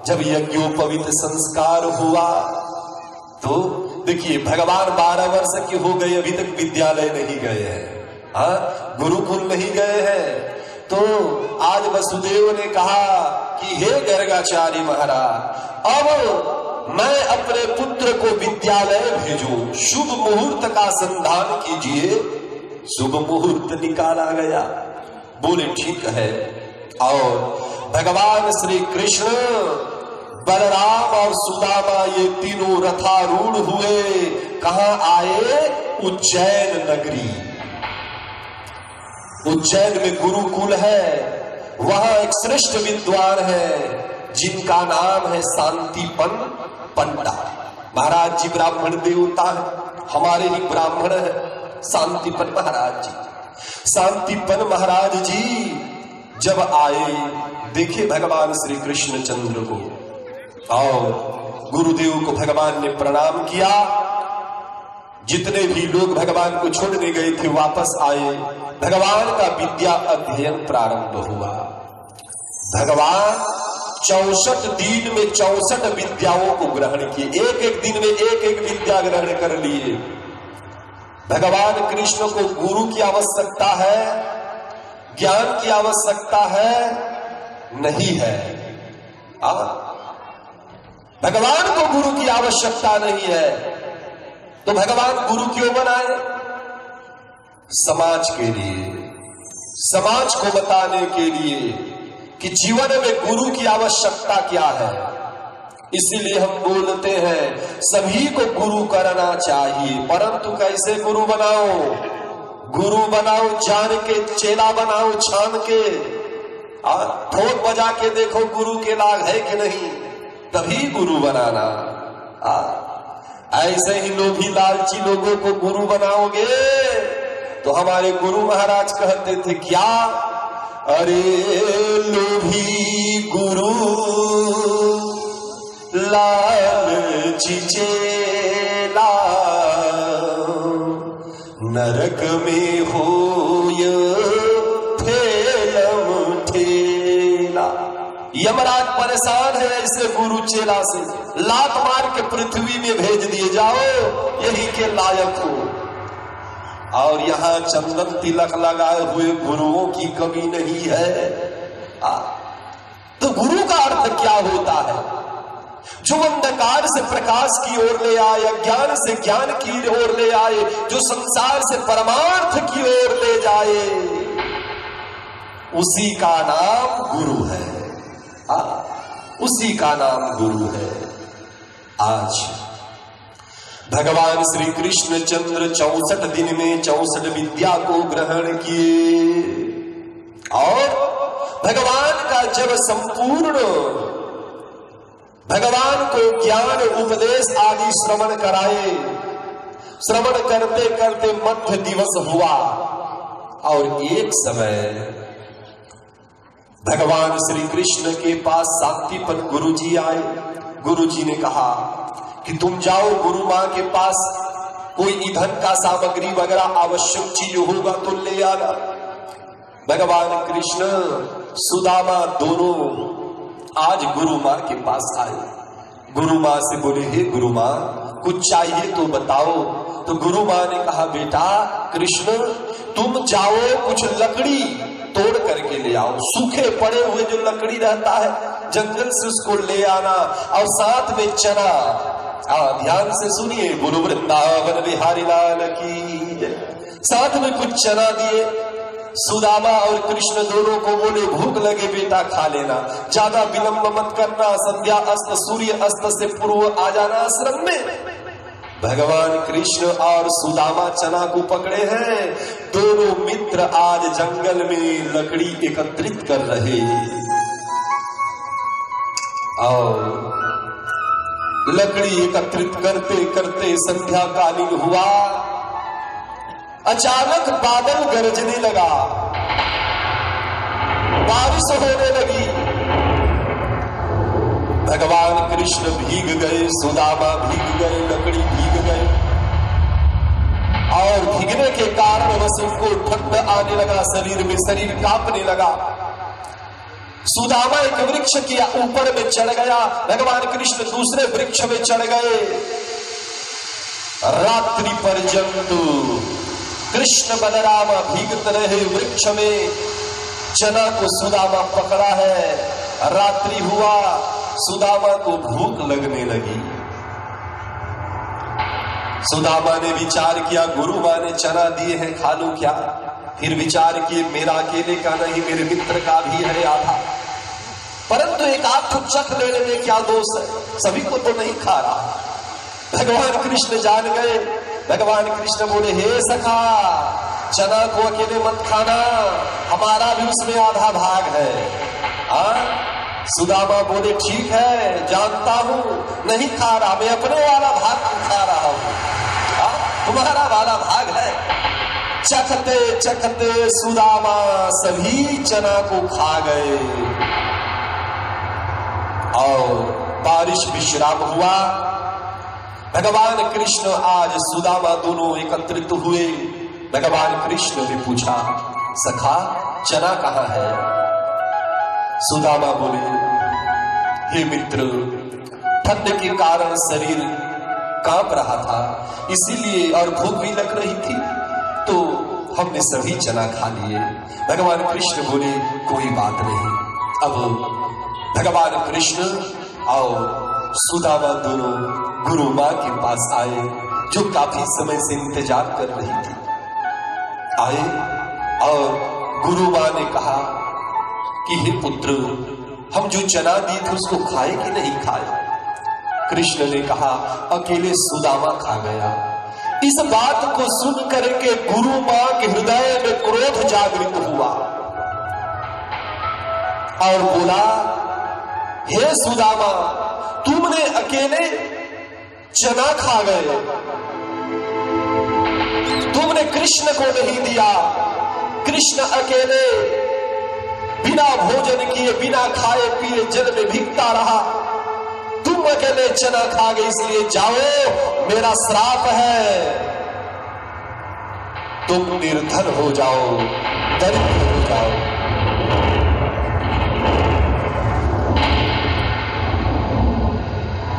जब यज्ञोपवीत संस्कार हुआ तो देखिए भगवान 12 वर्ष के हो गए, अभी तक विद्यालय नहीं गए हैं, गुरुकुल नहीं गए हैं। तो आज वसुदेव ने कहा कि हे गर्गाचार्य महाराज, अब मैं अपने पुत्र को विद्यालय भेजूं, शुभ मुहूर्त का संधान कीजिए। शुभ मुहूर्त निकाला गया। बोले ठीक है। और भगवान श्री कृष्ण, बलराम और सुदामा ये तीनों रथारूढ़ हुए। कहां आए? उज्जैन नगरी। उज्जैन में गुरुकुल है, वहां एक श्रेष्ठ विद्वान है जिनका नाम है शांतिपन पंडा। महाराज जी ब्राह्मण देवता है, हमारे ही ब्राह्मण है शांतिपन महाराज जी। शांतिपन महाराज जी जब आए, देखे भगवान श्री कृष्ण चंद्र को, और गुरुदेव को भगवान ने प्रणाम किया। जितने भी लोग भगवान को छोड़ने गए थे वापस आए। भगवान का विद्या अध्ययन प्रारंभ हुआ। भगवान 64 दिन में 64 विद्याओं को ग्रहण किए। एक एक दिन में एक एक विद्या ग्रहण कर लिए। भगवान कृष्ण को गुरु की आवश्यकता है, ज्ञान की आवश्यकता है नहीं है। भगवान को गुरु की आवश्यकता नहीं है तो भगवान गुरु क्यों बनाए? समाज के लिए, समाज को बताने के लिए कि जीवन में गुरु की आवश्यकता क्या है। इसीलिए हम बोलते हैं सभी को गुरु करना चाहिए, परंतु कैसे गुरु बनाओ? गुरु बनाओ जान के, चेला बनाओ छान के। ठोक बजा के देखो गुरु के लाग है कि नहीं, तभी गुरु बनाना। ऐसे ही लोभी लालची लोगों को गुरु बनाओगे तो हमारे गुरु महाराज कहते थे क्या? अरे लोभी गुरु लालची चेला, नरक में होय ठेलम ठेला। यमराज परेशान है ऐसे गुरु चेला से, लात मार के पृथ्वी में भेज दिए जाओ, यही के लायक हो। और यहाँ चंदन तिलक लगाए हुए गुरुओं की कमी नहीं है। तो गुरु का अर्थ क्या होता है? जो अंधकार से प्रकाश की ओर ले आए, अज्ञान से ज्ञान की ओर ले आए, जो संसार से परमार्थ की ओर ले जाए, उसी का नाम गुरु है। उसी का नाम गुरु है। आज भगवान श्री कृष्ण चंद्र 64 दिन में 64 विद्या को ग्रहण किए और भगवान का जब संपूर्ण भगवान को ज्ञान उपदेश आदि श्रवण कराए, श्रवण करते करते मध्य दिवस हुआ और एक समय भगवान श्री कृष्ण के पास शांतिपन गुरुजी आए। गुरुजी ने कहा कि तुम जाओ गुरु मां के पास, कोई ईंधन का सामग्री वगैरह आवश्यक चीज होगा तो ले आना। भगवान कृष्ण सुदामा दोनों आज गुरु मां के पास आए। गुरु मां से बोले हे गुरु मां कुछ चाहिए तो बताओ। तो गुरु मां ने कहा बेटा कृष्ण तुम जाओ कुछ लकड़ी तोड़ करके ले आओ, सूखे पड़े हुए जो लकड़ी रहता है जंगल से उसको ले आना, और साथ में चना। ध्यान से सुनिए, बोलो वृंदावन बिहारी लाल की। साथ में कुछ चना दिए। सुदामा और कृष्ण दोनों को बोले भूख लगे बेटा खा लेना, ज्यादा विलंब मत करना, संध्या अस्त सूर्य अस्त से पूर्व आ जाना आश्रम में। भगवान कृष्ण और सुदामा चना को पकड़े हैं। दोनों मित्र आज जंगल में लकड़ी एकत्रित कर रहे और लकड़ी एकत्रित करते करते संध्या कालीन हुआ। अचानक बादल गरजने लगा, बारिश होने लगी। भगवान कृष्ण भीग गए, सुदामा भीग गए, लकड़ी भीग गए और भीगने के कारण बस उनको ठंड आने लगा, शरीर में शरीर कांपने लगा। सुदामा एक वृक्ष के ऊपर में चढ़ गया, भगवान कृष्ण दूसरे वृक्ष में चढ़ गए। रात्रि पर्यंत कृष्ण बलराम भीगते रहे वृक्ष में। चना को सुदामा पकड़ा है। रात्रि हुआ, सुदामा को भूख लगने लगी। सुदामा ने विचार किया, गुरु मां ने चना दिए हैं, खा लूं क्या? फिर विचार किए, मेरा अकेले का नहीं, मेरे मित्र का भी है आधा, परंतु एक आध चख लेने में क्या दोष है, सभी को तो नहीं खा रहा। भगवान कृष्ण जान गए। भगवान कृष्ण बोले, हे सखा, चना को अकेले मत खाना, हमारा भी उसमें आधा भाग है। सुदामा बोले, ठीक है, जानता हूं, नहीं खा रहा, मैं अपने वाला भाग खा रहा हूं, तुम्हारा वाला भाग है। चखते चखते सुदामा सभी चना को खा गए और बारिश विश्राम हुआ। भगवान कृष्ण आज सुदामा दोनों एकत्रित हुए। भगवान कृष्ण ने पूछा, सखा चना कहाँ है? सुदामा बोले, हे मित्र, ठंड के कारण शरीर कांप रहा था, इसीलिए और भूख भी लग रही थी, तो हमने सभी चना खा लिए। भगवान कृष्ण बोले, कोई बात नहीं। अब भगवान कृष्ण और सुदामा दोनों गुरु मां के पास आए, जो काफी समय से इंतजार कर रही थी। आए और गुरु मां ने कहा कि हे पुत्र, हम जो चना दिए थे उसको खाए कि नहीं खाए? कृष्ण ने कहा, अकेले सुदामा खा गया। इस बात को सुन करके गुरु मां के हृदय में क्रोध जागृत हुआ और बोला, हे सुदामा, तुमने अकेले चना खा गए, तुमने कृष्ण को नहीं दिया। कृष्ण अकेले बिना भोजन किए, बिना खाए पिए जल में भीगता रहा, तुम अकेले चना खा गए, इसलिए जाओ, मेरा श्राप है, तुम निर्धन हो जाओ, दरिद्र हो जाओ।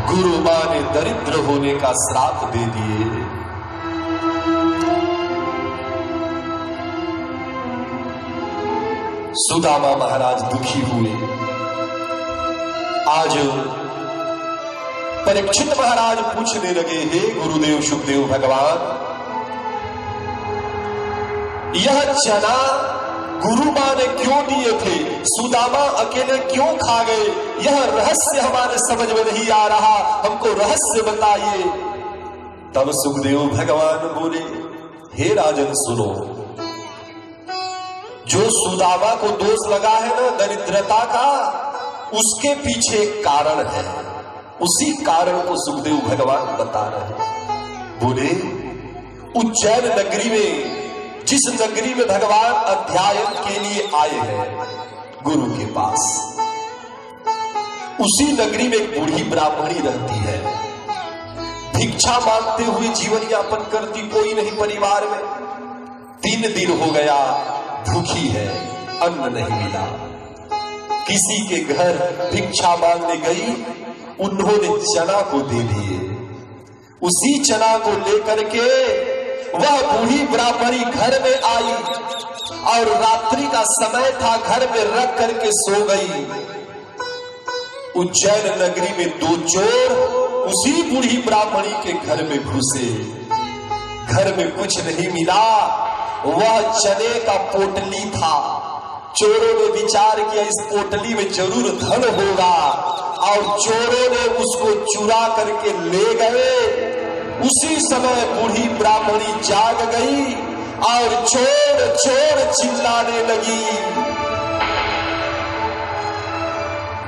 गुरु मां ने दरिद्र होने का श्राप दे दिए। सुदामा महाराज दुखी हुए। आज परीक्षित महाराज पूछने लगे, हे गुरुदेव शुकदेव भगवान, यह चना गुरु मां ने क्यों दिए थे, सुदामा अकेले क्यों खा गए? यह रहस्य हमारे समझ में नहीं आ रहा, हमको रहस्य बताइए। तब सुखदेव भगवान बोले, हे राजन सुनो, जो सुदामा को दोष लगा है ना दरिद्रता का, उसके पीछे एक कारण है, उसी कारण को सुखदेव भगवान बता रहे। बोले, उज्जैन नगरी में, जिस नगरी में भगवान अध्ययन के लिए आए हैं गुरु के पास, उसी नगरी में एक बूढ़ी ब्राह्मणी रहती है, भिक्षा मांगते हुए जीवन यापन करती, कोई नहीं परिवार में। 3 दिन हो गया, भूखी है, अन्न नहीं मिला। किसी के घर भिक्षा मांगने गई, उन्होंने चना को दे दिए। उसी चना को लेकर के वह बूढ़ी ब्राह्मणी घर में आई और रात्रि का समय था, घर में रख करके सो गई। उज्जैन नगरी में 2 चोर उसी बूढ़ी ब्राह्मणी के घर में घुसे। घर में कुछ नहीं मिला, वह चने का पोटली था। चोरों ने विचार किया, इस पोटली में जरूर धन होगा, और चोरों ने उसको चुरा करके ले गए। उसी समय बूढ़ी ब्राह्मणी जाग गई और चोर चोर चिल्लाने लगी।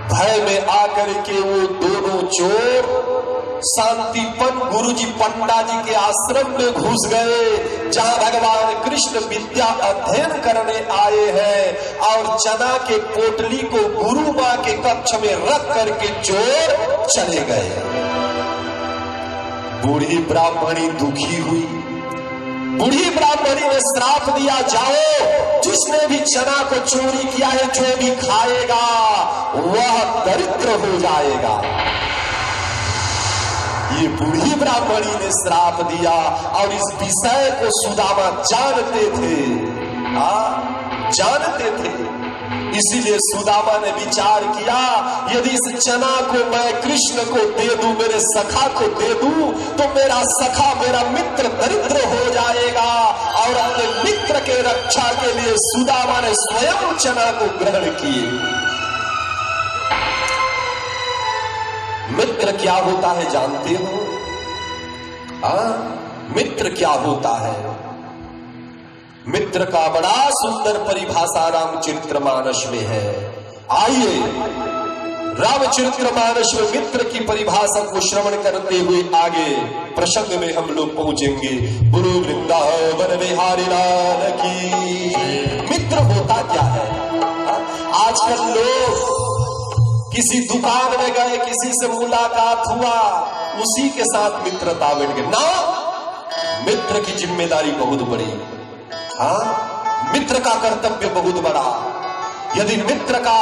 भय में आकर के वो दोनों चोर शांतिपन गुरुजी पंडा जी के आश्रम में घुस गए, जहां भगवान कृष्ण विद्या अध्ययन करने आए हैं, और चना के पोटली को गुरु मां के कक्ष में रख करके चोर चले गए। बूढ़ी ब्राह्मणी दुखी हुई, बूढ़ी ब्राह्मणी ने श्राप दिया, जाओ जिसने भी चना को चोरी किया है, जो भी खाएगा वह दरिद्र हो जाएगा। ये बूढ़ी ब्राह्मणी ने श्राप दिया और इस विषय को सुदामा जानते थे, जानते थे। इसीलिए सुदामा ने विचार किया, यदि इस चना को मैं कृष्ण को दे दूं, मेरे सखा को दे दूं, तो मेरा सखा, मेरा मित्र दरिद्र हो जाएगा। और अपने मित्र के रक्षा के लिए सुदामा ने स्वयं चना को ग्रहण किए। मित्र क्या होता है जानते हो? मित्र क्या होता है? मित्र का बड़ा सुंदर परिभाषा रामचरितमानस में है। आइए रामचरितमानस में मित्र की परिभाषा को श्रवण करते हुए आगे प्रसंग में हम लोग पहुंचेंगे। बोलो वृंदावन बिहारी लाल की। मित्र होता क्या है? आजकल लोग किसी दुकान में गए, किसी से मुलाकात हुआ, उसी के साथ मित्रता बैठ गई ना। मित्र की जिम्मेदारी बहुत बड़ी, मित्र का कर्तव्य बहुत बड़ा। यदि मित्र का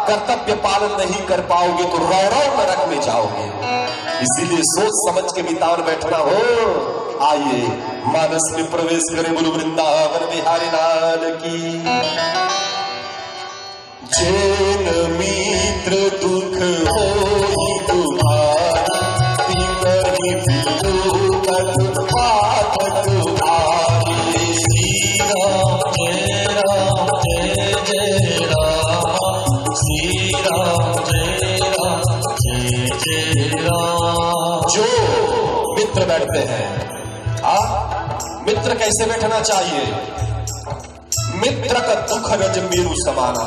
कर्तव्य पालन नहीं कर पाओगे तो रौरव नरक में जाओगे। इसीलिए सोच समझ के मितान बैठना हो। आइए मानस में प्रवेश करें। बोलो वृंदावन बिहारी लाल की। जैन मित्र दुख होई तुम्हारी, तिनहि बिनु कत पात तुम्हारी। श्री राम जय राम जय जय राम, श्री राम जय राम जय जय राम। जो मित्र बैठते हैं, मित्र कैसे बैठना चाहिए? मित्र का दुख रज मेरु समाना।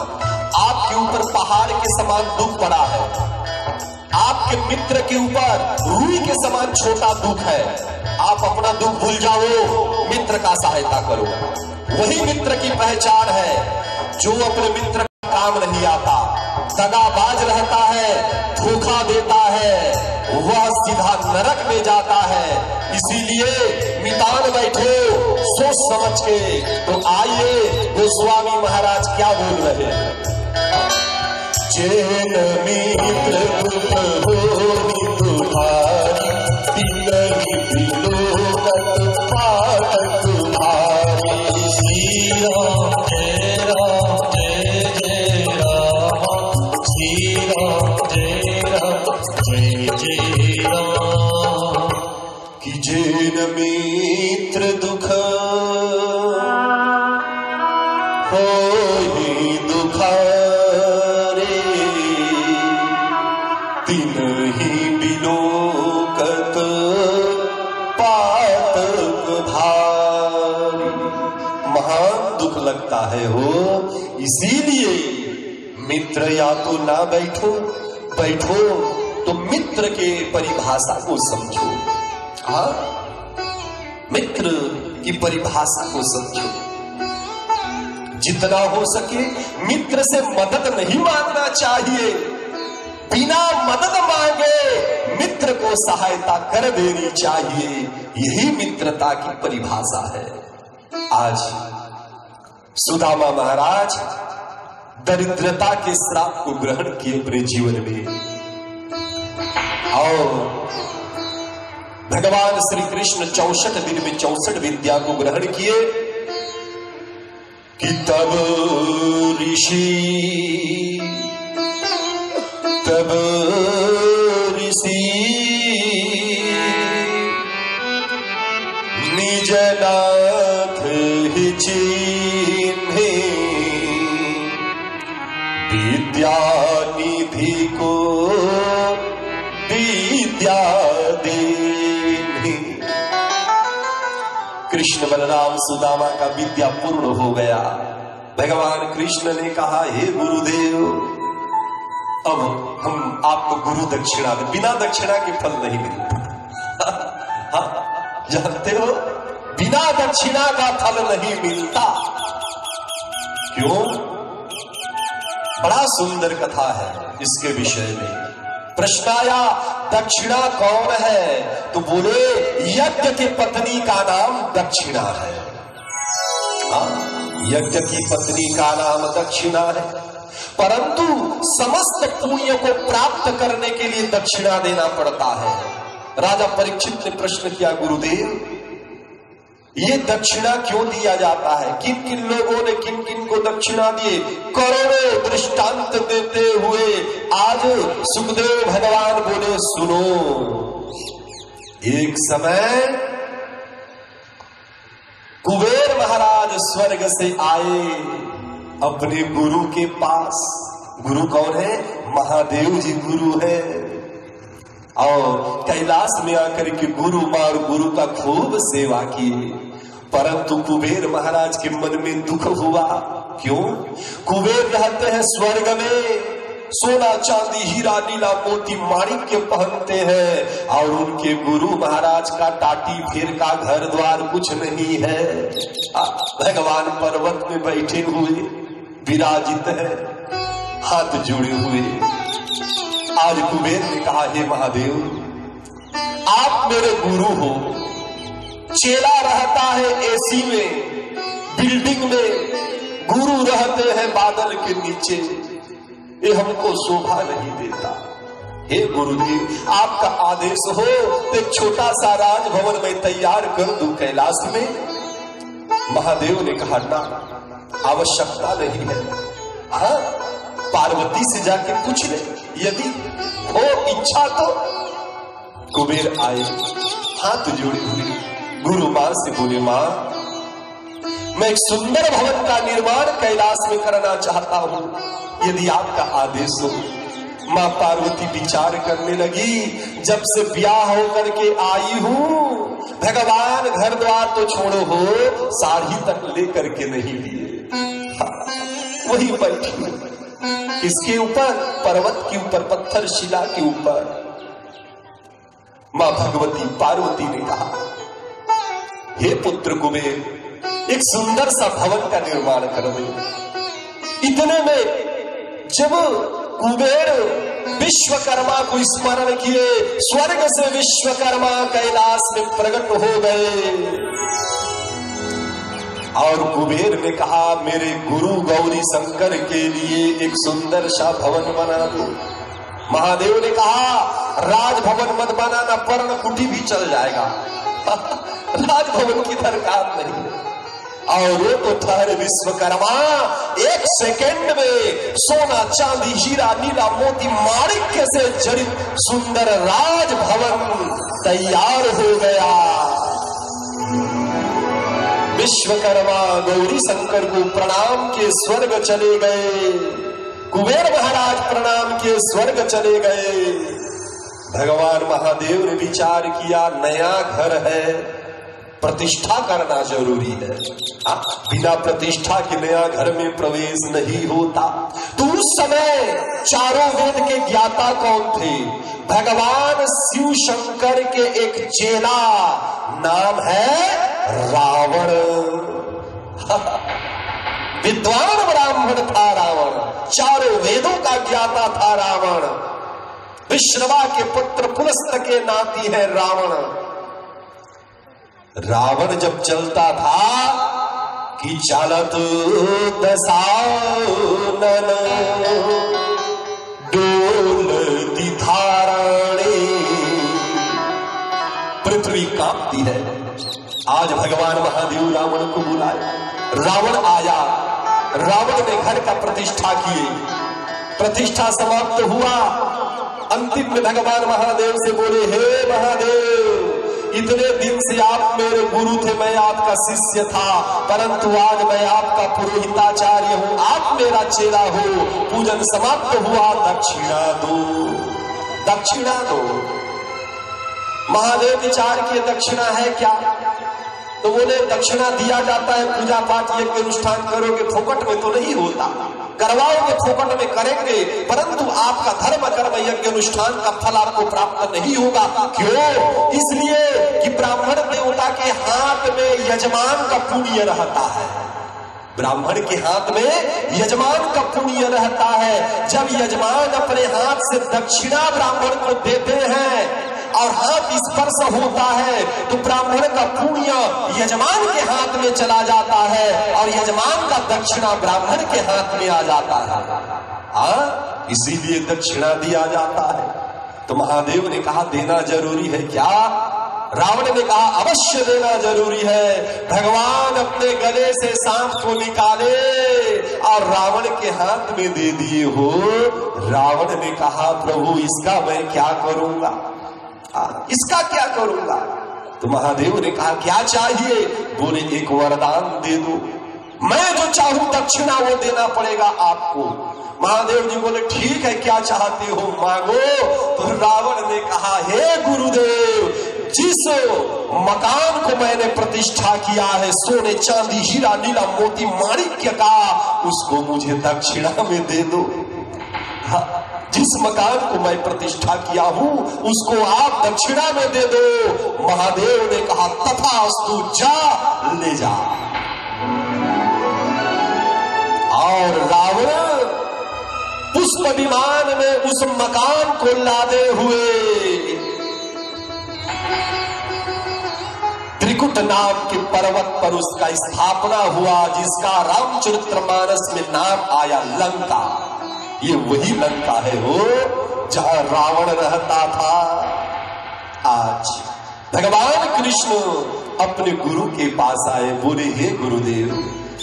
आपके ऊपर पहाड़ के समान दुख पड़ा है, आपके मित्र के ऊपर रूई के समान छोटा दुख है। आप अपना दुख भूल जाओ, मित्र का सहायता करो। वही मित्र की पहचान है। जो अपने मित्र का काम नहीं आता, दगाबाज रहता है, धोखा देता है, वह सीधा नरक में जाता है। इसीलिए मितान बैठो सोच समझ के। तो आइए गोस्वामी महाराज क्या बोल रहे हैं। जैन मित्र दुख होई तुम्हारी, तिनहि बिनु कत पात तुम्हारी। श्री राम जय राम जय जय राम, श्री राम जय राम जय जय राम। कि जैन मित्र दुख होई दुखारी, तिनहि बिनु कत पात भारी। महान दुख लगता है हो। इसीलिए मित्र या तो ना बैठो, बैठो तो मित्र के परिभाषा को समझो। मित्र की परिभाषा को समझो। जितना हो सके मित्र से मदद नहीं मांगना चाहिए। बिना मदद मांगे मित्र को सहायता कर देनी चाहिए। यही मित्रता की परिभाषा है। आज सुदामा महाराज दरिद्रता के श्राप को ग्रहण किए अपने जीवन में, और भगवान श्री कृष्ण 64 दिन में 64 विद्या को ग्रहण किए। कि तब ऋषि निज नाथ ही चिन्हे, विद्या निधि को विद्या देनी। कृष्ण बलराम सुदामा का विद्या पूर्ण हो गया। भगवान कृष्ण ने कहा, हे गुरुदेव, अब हम आपको गुरु दक्षिणा दे। बिना दक्षिणा के फल नहीं मिलता। जानते हो, बिना दक्षिणा का फल नहीं मिलता। क्यों? बड़ा सुंदर कथा है इसके विषय में। प्रश्न आया दक्षिणा कौन है? तो बोले यज्ञ की पत्नी का नाम दक्षिणा है। यज्ञ की पत्नी का नाम दक्षिणा है, परंतु समस्त पुण्य को प्राप्त करने के लिए दक्षिणा देना पड़ता है। राजा परीक्षित ने प्रश्न किया, गुरुदेव ये दक्षिणा क्यों दिया जाता है? किन किन लोगों ने किन किन को दक्षिणा दिए? करोड़ों दृष्टांत देते हुए आज सुखदेव भगवान बोले, सुनो, एक समय कुबेर महाराज स्वर्ग से आए अपने गुरु के पास। गुरु कौन है? महादेव जी गुरु है। और कैलाश में आकर के गुरु मां और गुरु का खूब सेवा किए, परंतु कुबेर महाराज के मन में दुख हुआ। क्यों? कुबेर रहते हैं स्वर्ग में, सोना चांदी हीरा नीला मोती माणिक्य पहनते हैं, और उनके गुरु महाराज का टाटी फेर का घर द्वार कुछ नहीं है। भगवान पर्वत में बैठे हुए विराजित है, हाथ जोड़े हुए। आज कुबेर ने कहा, हे महादेव, आप मेरे गुरु हो, चेला रहता है एसी में, बिल्डिंग में, गुरु रहते हैं बादल के नीचे, ये हमको शोभा नहीं देता। हे गुरुदेव, आपका आदेश हो तो एक छोटा सा राजभवन में तैयार कर दूं कैलाश में। महादेव ने कहा, ना, आवश्यकता नहीं है। हाँ, पार्वती से जाके पूछ ले, यदि हो इच्छा तो। कुबेर आए, हाथ जोड़े हुए गुरु मां से बोले, मां, मैं एक सुंदर भवन का निर्माण कैलाश में करना चाहता हूं, यदि आपका आदेश हो। मां पार्वती विचार करने लगी, जब से ब्याह होकर के आई हूं, भगवान घर द्वार तो छोड़ो हो, साड़ी तक लेकर के नहीं लिए। वही बैठी किसके ऊपर? पर्वत के ऊपर, पत्थर शिला के ऊपर। मां भगवती पार्वती ने कहा, हे पुत्र कुबेर, एक सुंदर सा भवन का निर्माण कर दे। इतने में जब कुबेर विश्वकर्मा को स्मरण किए, स्वर्ग से विश्वकर्मा कैलाश में प्रकट हो गए, और कुबेर ने कहा, मेरे गुरु गौरी शंकर के लिए एक सुंदर सा भवन बना दो। महादेव ने कहा, राजभवन मत बनाना, पर्ण कुटी भी चल जाएगा, राजभवन की दरकार नहीं है। और वो तो ठहरे विश्वकर्मा, एक सेकंड में सोना चांदी हीरा नीला मोती माणिक्य से जड़ित सुंदर राजभवन तैयार हो गया। विश्वकर्मा गौरी शंकर को प्रणाम के स्वर्ग चले गए, कुबेर महाराज प्रणाम के स्वर्ग चले गए। भगवान महादेव ने विचार किया, नया घर है, प्रतिष्ठा करना जरूरी है। बिना प्रतिष्ठा के नया घर में प्रवेश नहीं होता। तो उस समय चारों वेद के ज्ञाता कौन थे? भगवान शिव शंकर के एक चेला, नाम है रावण। विद्वान ब्राह्मण था रावण, चारों वेदों का ज्ञाता था रावण, विश्रवा के पुत्र पुलस्त के नाती है रावण। रावण जब चलता था कि चालत दशानन डोलती धाराणी, पृथ्वी कांपती है। आज भगवान महादेव रावण को बुलाए, रावण आया, रावण ने घर का प्रतिष्ठा की, प्रतिष्ठा समाप्त हुआ। अंतिम में भगवान महादेव से बोले, हे महादेव, इतने दिन से आप मेरे गुरु थे, मैं आपका शिष्य था, परंतु आज मैं आपका पुरोहिताचार्य हूं, आप मेरा चेला हो, पूजन समाप्त हुआ, दक्षिणा दो, दक्षिणा दो। महादेव विचार किए, दक्षिणा है क्या? तो बोले, दक्षिणा दिया जाता है, पूजा पाठ यज्ञ अनुष्ठान करोगे, फोकट में तो नहीं होता, करवाओगे फोकट में करेंगे, परंतु आपका धर्म कर्म यज्ञ अनुष्ठान का फल आपको प्राप्त नहीं होगा। क्यों? इसलिए कि ब्राह्मण देवता के हाथ में यजमान का पुण्य रहता है। ब्राह्मण के हाथ में यजमान का पुण्य रहता है। जब यजमान अपने हाथ से दक्षिणा ब्राह्मण को देते हैं और हाथ स्पर्श होता है तो ब्राह्मण का पुण्य यजमान के हाथ में चला जाता है और यजमान का दक्षिणा ब्राह्मण के हाथ में आ जाता है। इसीलिए दक्षिणा दिया जाता है। तो महादेव ने कहा देना जरूरी है क्या? रावण ने कहा अवश्य देना जरूरी है। भगवान अपने गले से सांप को निकाले और रावण के हाथ में दे दिए हो। रावण ने कहा प्रभु इसका मैं क्या करूंगा, इसका क्या करूंगा? तो महादेव ने कहा क्या चाहिए? बोले एक वरदान दे दो, मैं जो चाहूं दक्षिणा वो देना पड़ेगा आपको। महादेव जी बोले ठीक है क्या चाहते हो मांगो। तो रावण ने कहा हे गुरुदेव, जिस मकान को मैंने प्रतिष्ठा किया है सोने चांदी हीरा नीला मोती माणिक्य का, उसको मुझे दक्षिणा में दे दो। जिस मकान को मैं प्रतिष्ठा किया हूं उसको आप दक्षिणा में दे दो। महादेव ने कहा तथास्तु, जा ले जा। और रावण पुष्प विमान में उस मकान को लादे हुए त्रिकुट नाम के पर्वत पर उसका स्थापना हुआ, जिसका रामचरितमानस में नाम आया लंका। ये वही लंका है वो जहां रावण रहता था। आज भगवान कृष्ण अपने गुरु के पास आए, बोले हे गुरुदेव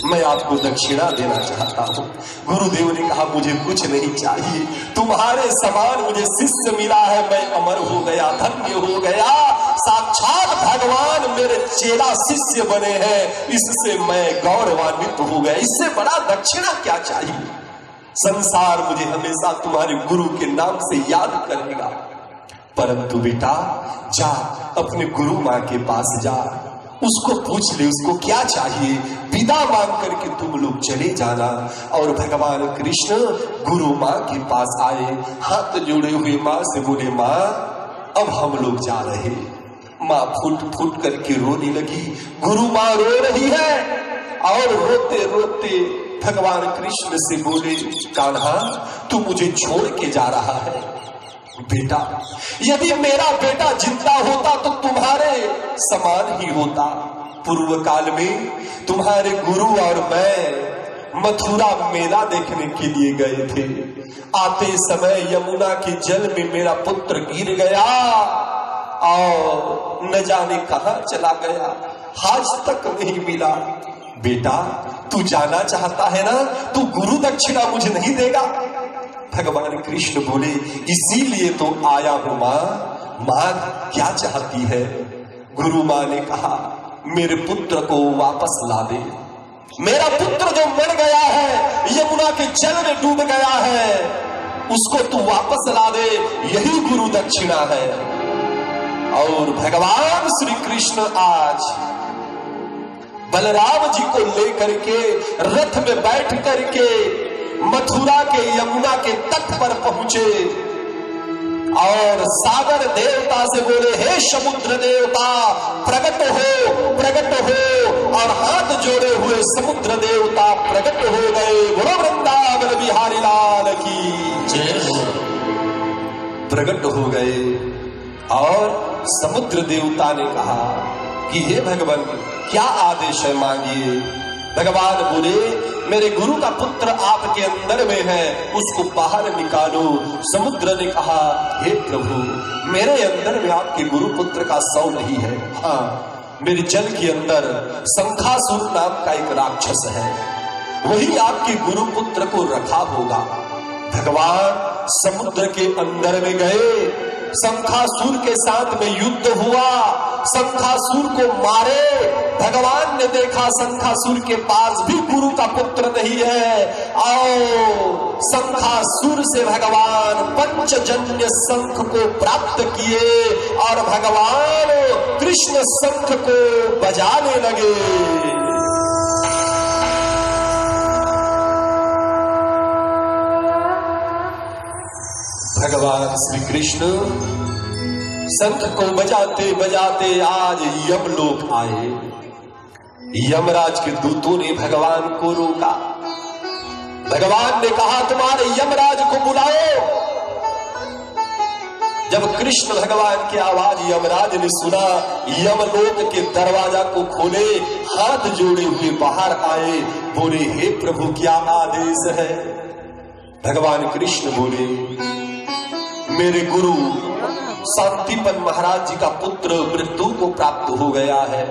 मैं आपको दक्षिणा देना चाहता हूँ। गुरुदेव ने कहा मुझे कुछ नहीं चाहिए, तुम्हारे समान मुझे शिष्य मिला है, मैं अमर हो गया, धन्य हो गया। साक्षात भगवान मेरे चेला शिष्य बने हैं, इससे मैं गौरवान्वित हो गया। इससे बड़ा दक्षिणा क्या चाहिए? संसार मुझे हमेशा तुम्हारे गुरु के नाम से याद करेगा। परंतु बेटा जा अपने गुरु माँ के पास जा, उसको पूछ ले उसको क्या चाहिए, विदा मांग करके तुम लोग चले जाना। और भगवान कृष्ण गुरु माँ के पास आए, हाथ जोड़े हुए माँ से बोले माँ अब हम लोग जा रहे। माँ फूट फूट करके रोने लगी। गुरु माँ रो रही है और रोते रोते भगवान कृष्ण से बोले कान्हा तू मुझे छोड़ के जा रहा है। बेटा यदि मेरा बेटा जिंदा होता तो तुम्हारे समान ही होता। पूर्व काल में तुम्हारे गुरु और मैं मथुरा मेला देखने के लिए गए थे। आते समय यमुना के जल में मेरा पुत्र गिर गया और न जाने कहां चला गया, आज तक नहीं मिला। बेटा तू जाना चाहता है ना, तू गुरु दक्षिणा मुझे नहीं देगा? भगवान कृष्ण बोले इसीलिए तो आया हूं मां, मां क्या चाहती है? गुरु मां ने कहा मेरे पुत्र को वापस ला दे। मेरा पुत्र जो मर गया है, यमुना के जल में डूब गया है, उसको तू वापस ला दे, यही गुरु दक्षिणा है। और भगवान श्री कृष्ण आज बलराम जी को लेकर के रथ में बैठ करके मथुरा के यमुना के तट पर पहुंचे और सागर देवता से बोले हे समुद्र देवता प्रकट हो। और हाथ जोड़े हुए समुद्र देवता प्रकट हो गए। बोलो वृंदावन बिहारी लाल की जय। प्रकट हो गए और समुद्र देवता ने कहा कि हे भगवान क्या आदेश है मांगिए। भगवान बोले मेरे गुरु का पुत्र आपके अंदर में है, उसको बाहर निकालो। समुद्र ने कहा हे प्रभु मेरे अंदर में आपके गुरु पुत्र का सौ नहीं है, हाँ मेरे जल के अंदर शंखासुर नाम का एक राक्षस है, वही आपके गुरु पुत्र को रखा होगा। भगवान समुद्र के अंदर में गए, शंखासुर के साथ में युद्ध हुआ, शंखासुर को मारे। भगवान ने देखा शंखासुर के पास भी गुरु का पुत्र नहीं है और शंखासुर से भगवान पंचजन्य शंख को प्राप्त किए और भगवान कृष्ण शंख को बजाने लगे। भगवान श्री कृष्ण शंख को बजाते बजाते आज यमलोक आए। यमराज के दूतों ने भगवान को रोका। भगवान ने कहा तुम्हारे यमराज को बुलाओ। जब कृष्ण भगवान की आवाज यमराज ने सुना, यमलोक के दरवाजा को खोले, हाथ जोड़े हुए बाहर आए, बोले हे प्रभु क्या आदेश है। भगवान कृष्ण बोले मेरे गुरु शांतिपन महाराज जी का पुत्र मृत्यु को प्राप्त हो गया है,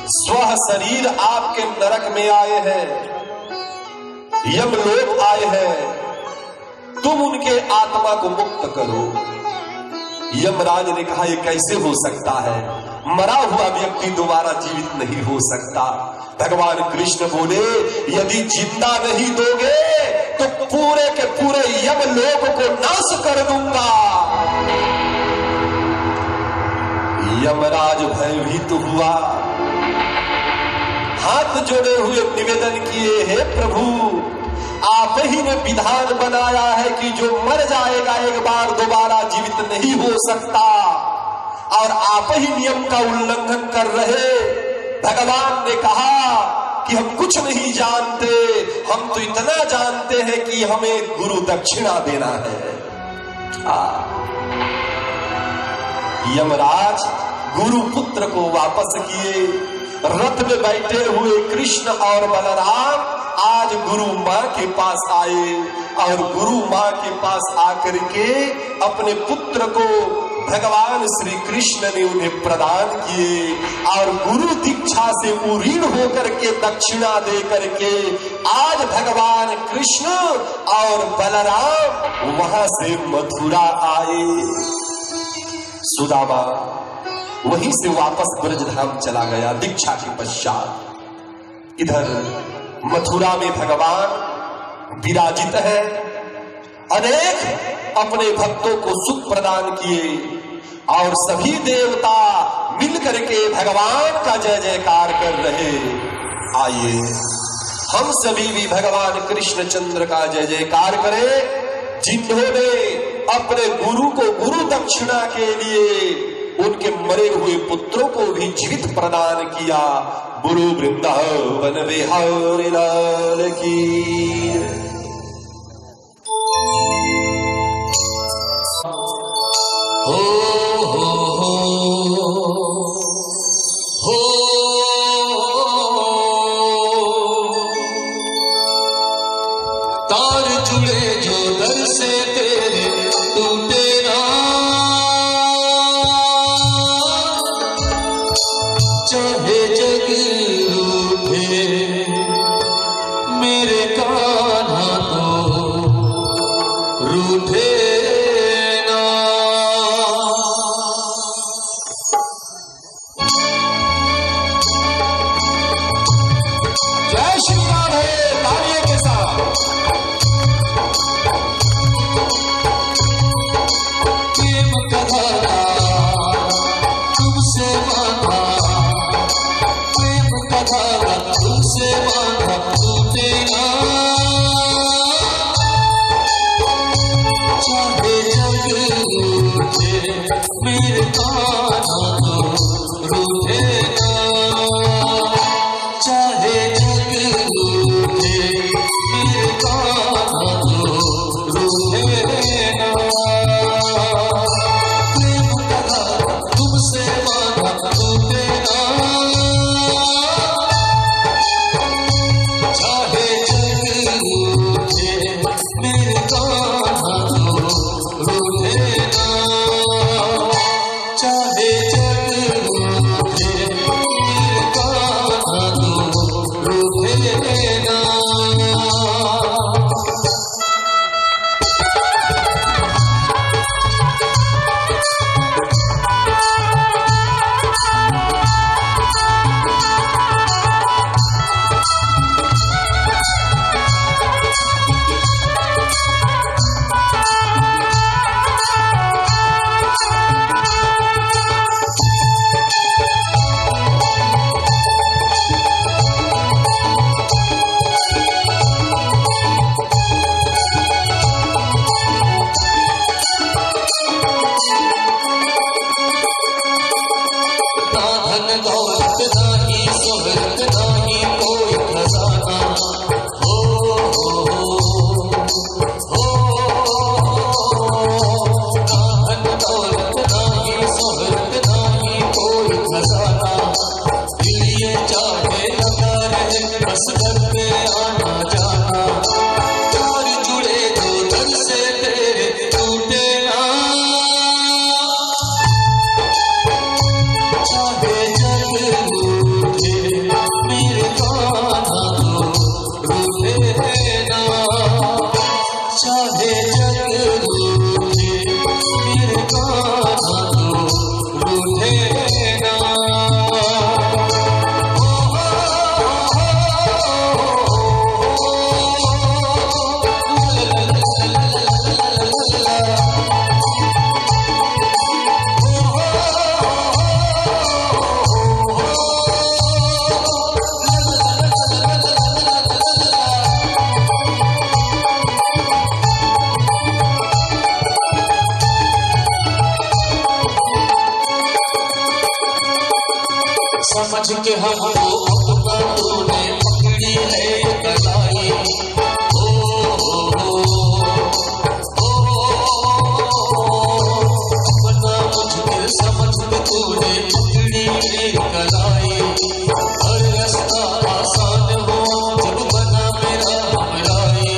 स्व शरीर आपके नरक में आए हैं, यमलोक आए हैं, तुम उनके आत्मा को मुक्त करो। यमराज ने कहा ये कैसे हो सकता है, मरा हुआ व्यक्ति दोबारा जीवित नहीं हो सकता। भगवान कृष्ण बोले यदि जिंदा नहीं दोगे तो पूरे के पूरे यमलोक को नाश कर दूंगा। यमराज भयभीत हुआ, हाथ जोड़े हुए निवेदन किए हे प्रभु आप ही ने विधान बनाया है कि जो मर जाएगा एक बार दोबारा जीवित नहीं हो सकता, और आप ही नियम का उल्लंघन कर रहे। भगवान ने कहा कि हम कुछ नहीं जानते, हम तो इतना जानते हैं कि हमें गुरु दक्षिणा देना है। यमराज गुरु पुत्र को वापस किए। रथ में बैठे हुए कृष्ण और बलराम आज गुरु माँ के पास आए, और गुरु माँ के पास आकर के अपने पुत्र को भगवान श्री कृष्ण ने उन्हें प्रदान किए, और गुरु दीक्षा से उरीण होकर के दक्षिणा दे करके आज भगवान कृष्ण और बलराम वहां से मथुरा आए। सुदामा वहीं से वापस ब्रजधाम चला गया दीक्षा के पश्चात। इधर मथुरा में भगवान विराजित है, अनेक अपने भक्तों को सुख प्रदान किए, और सभी देवता मिलकर के भगवान का जय जयकार कर रहे। आइए हम सभी भी भगवान कृष्णचंद्र का जय जयकार करें, जिन्होंने अपने गुरु को गुरु दक्षिणा के लिए उनके मरे हुए पुत्रों को भी जीवित प्रदान किया। गुरु वृंदावन बिहारी लाल की। हो तार जुड़े जो दर से तेरे टूटे ना, चाहे जग रूठे मेरे कान्हा तो रूठे ना। जय श्री राधे तालियों के साथ। प्रेम कथा तुमसे बांधा, प्रेम कथा तुमसे बांधा टूटे ना, चाहे जग रूठे मेरे कान्हा तो रूठे ना, चाहे जग रूठे मेरे कान्हा तो रूठे ना। प्रेम कथा तुमसे बांधा टूटे ना, चाहे जग रूठे मेरे कान्हा तो रूठे ना। समझ के हमको अपना तूने पकड़ी है कलाई। अपना मुझे समझ के तूने पकड़ी है कलाई। हर रास्ता आसान हो जब बना मेरा हमराई।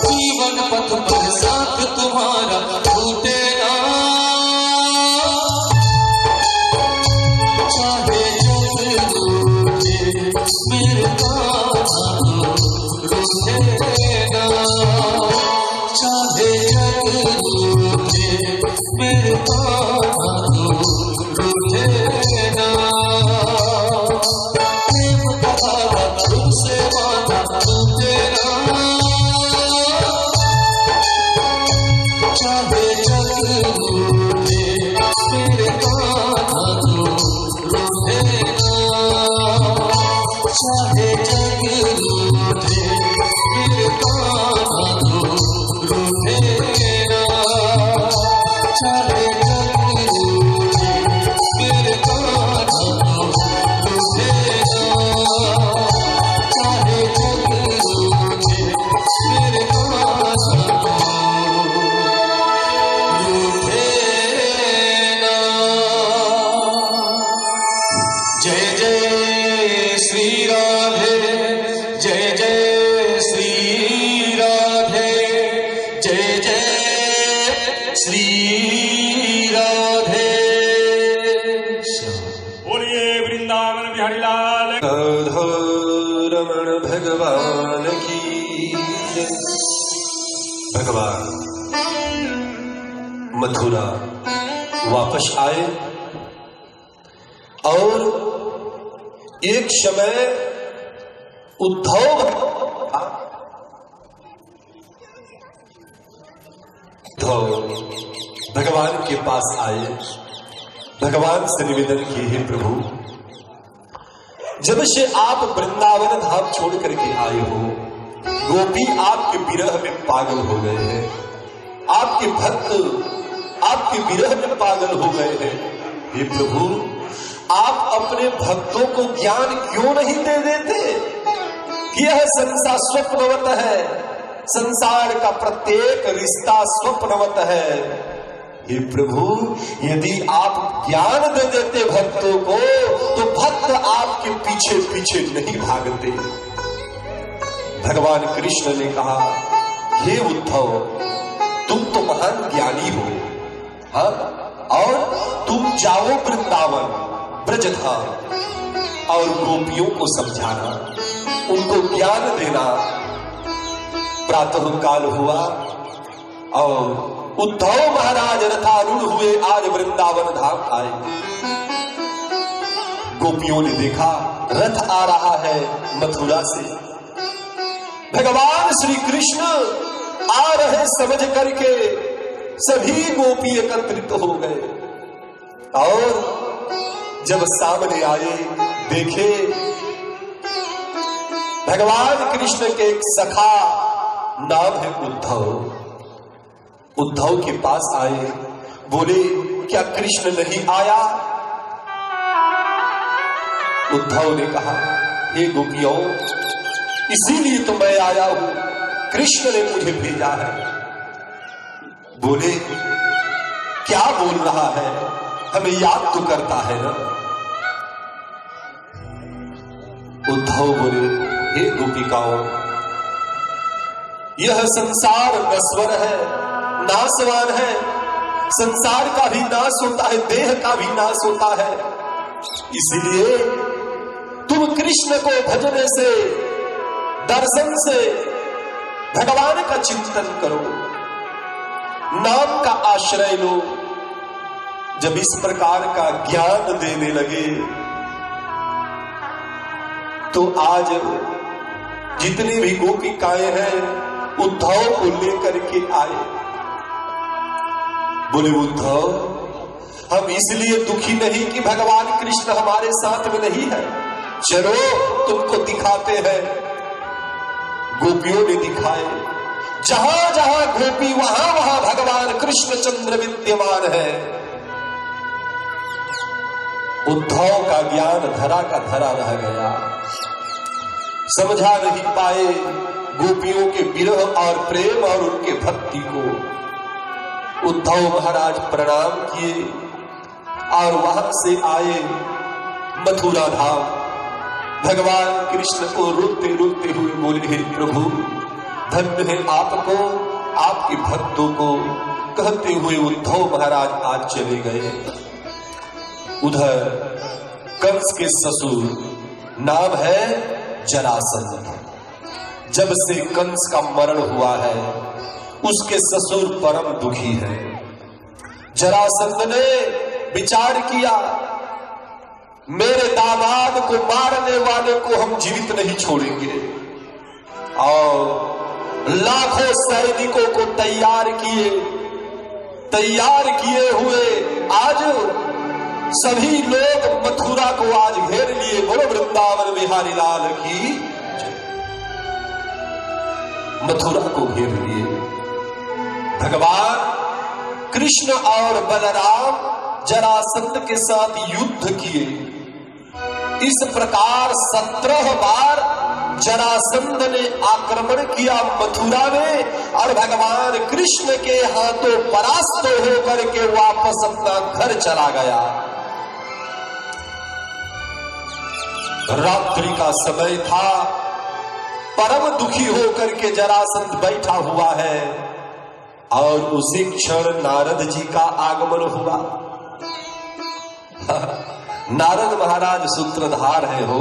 जीवन पथ पर साथ तुम्हारा टूटे ना, चाहे जग रूठे मेरे कान्हा रूठे ना, चाहे जग रूठे मेरे कान्हा रूठे ना। प्रेम का धागा तुमसे बांधा टूटे ना, चाहे जग रूठे मेरे कान्हा रूठे ना, चाहे जग रूठे मेरे कान्हा रूठे ना, चाहे जग रूठे मेरे कान्हा रूठे ना, चाहे जग रूठे मेरे कान्हा रूठे ना। जय जय श्री राधे, जय जय श्री राधे, जय जय श्री राधे। बोलिए वृंदावन बिहारी लाल रमण भगवान की जय। भगवान मथुरा वापस आए और एक समय उद्धव भगवान के पास आए, भगवान से निवेदन किए, हे प्रभु, जब से आप वृंदावन धाम छोड़ करके आए हो, गोपी आपके विरह में पागल हो गए हैं, आपके भक्त आपके विरह में पागल हो गए हैं। हे प्रभु, आप अपने भक्तों को ज्ञान क्यों नहीं दे देते कि यह संसार स्वप्नवत है, संसार का प्रत्येक रिश्ता स्वप्नवत है। हे प्रभु, यदि आप ज्ञान दे देते भक्तों को तो भक्त आपके पीछे पीछे नहीं भागते। भगवान कृष्ण ने कहा, हे उद्धव, तुम तो महान ज्ञानी हो, हाँ, और तुम जाओ वृंदावन ब्रजधाम और गोपियों को समझाना, उनको ज्ञान देना। प्रातः काल हुआ और उद्धव महाराज रथारूढ़ हुए, आज वृंदावन धाम आए। गोपियों ने देखा रथ आ रहा है मथुरा से, भगवान श्री कृष्ण आ रहे समझ करके सभी गोपी एकत्रित हो गए और जब सामने आए देखे भगवान कृष्ण के एक सखा, नाम है उद्धव। उद्धव के पास आए, बोले, क्या कृष्ण नहीं आया? उद्धव ने कहा, हे गोपियों, इसीलिए तो मैं आया हूं, कृष्ण ने मुझे भेजा है। बोले, क्या बोल रहा है, हमें याद तो करता है ना? उद्धव बोले, हे गोपिकाओं, यह संसार नश्वर है, नाशवान है, संसार का भी नाश होता है, देह का भी नाश होता है। इसलिए तुम कृष्ण को भजने से, दर्शन से भगवान का चिंतन करो, नाम का आश्रय लो। जब इस प्रकार का ज्ञान देने लगे तो आज जितने भी गोपिकाएं हैं उद्धव को लेकर के आए। बोले, उद्धव, हम इसलिए दुखी नहीं कि भगवान कृष्ण हमारे साथ में नहीं है, चलो तुमको दिखाते हैं। गोपियों ने दिखाए, जहां जहां गोपी वहां वहां भगवान कृष्णचंद्र विद्यमान है। उद्धव का ज्ञान धरा का धरा रह गया, समझा नहीं पाए गोपियों के विरह और प्रेम और उनके भक्ति को। उद्धव महाराज प्रणाम किए और वहां से आए मथुरा धाम। भगवान कृष्ण को रोते रोते हुए बोले, हे प्रभु, धन्य है आपको, आपके भक्तों को। कहते हुए उद्धव महाराज आज चले गए। उधर कंस के ससुर, नाम है जरासंध। जब से कंस का मरण हुआ है उसके ससुर परम दुखी है। जरासंध ने विचार किया, मेरे दामाद को मारने वाले को हम जीवित नहीं छोड़ेंगे, और लाखों सैनिकों को तैयार किए हुए आज सभी लोग मथुरा को आज घेर लिए। बोलो वृंदावन बिहारी लाल की। मथुरा को घेर लिए। भगवान कृष्ण और बलराम जरासंध के साथ युद्ध किए। इस प्रकार 17 बार जरासंध ने आक्रमण किया मथुरा में, और भगवान कृष्ण के हाथों परास्त होकर के वापस अपना घर चला गया। रात्रि का समय था, परम दुखी होकर के जरासंध बैठा हुआ है, और उसी क्षण नारद जी का आगमन हुआ। नारद महाराज सूत्रधार है हो।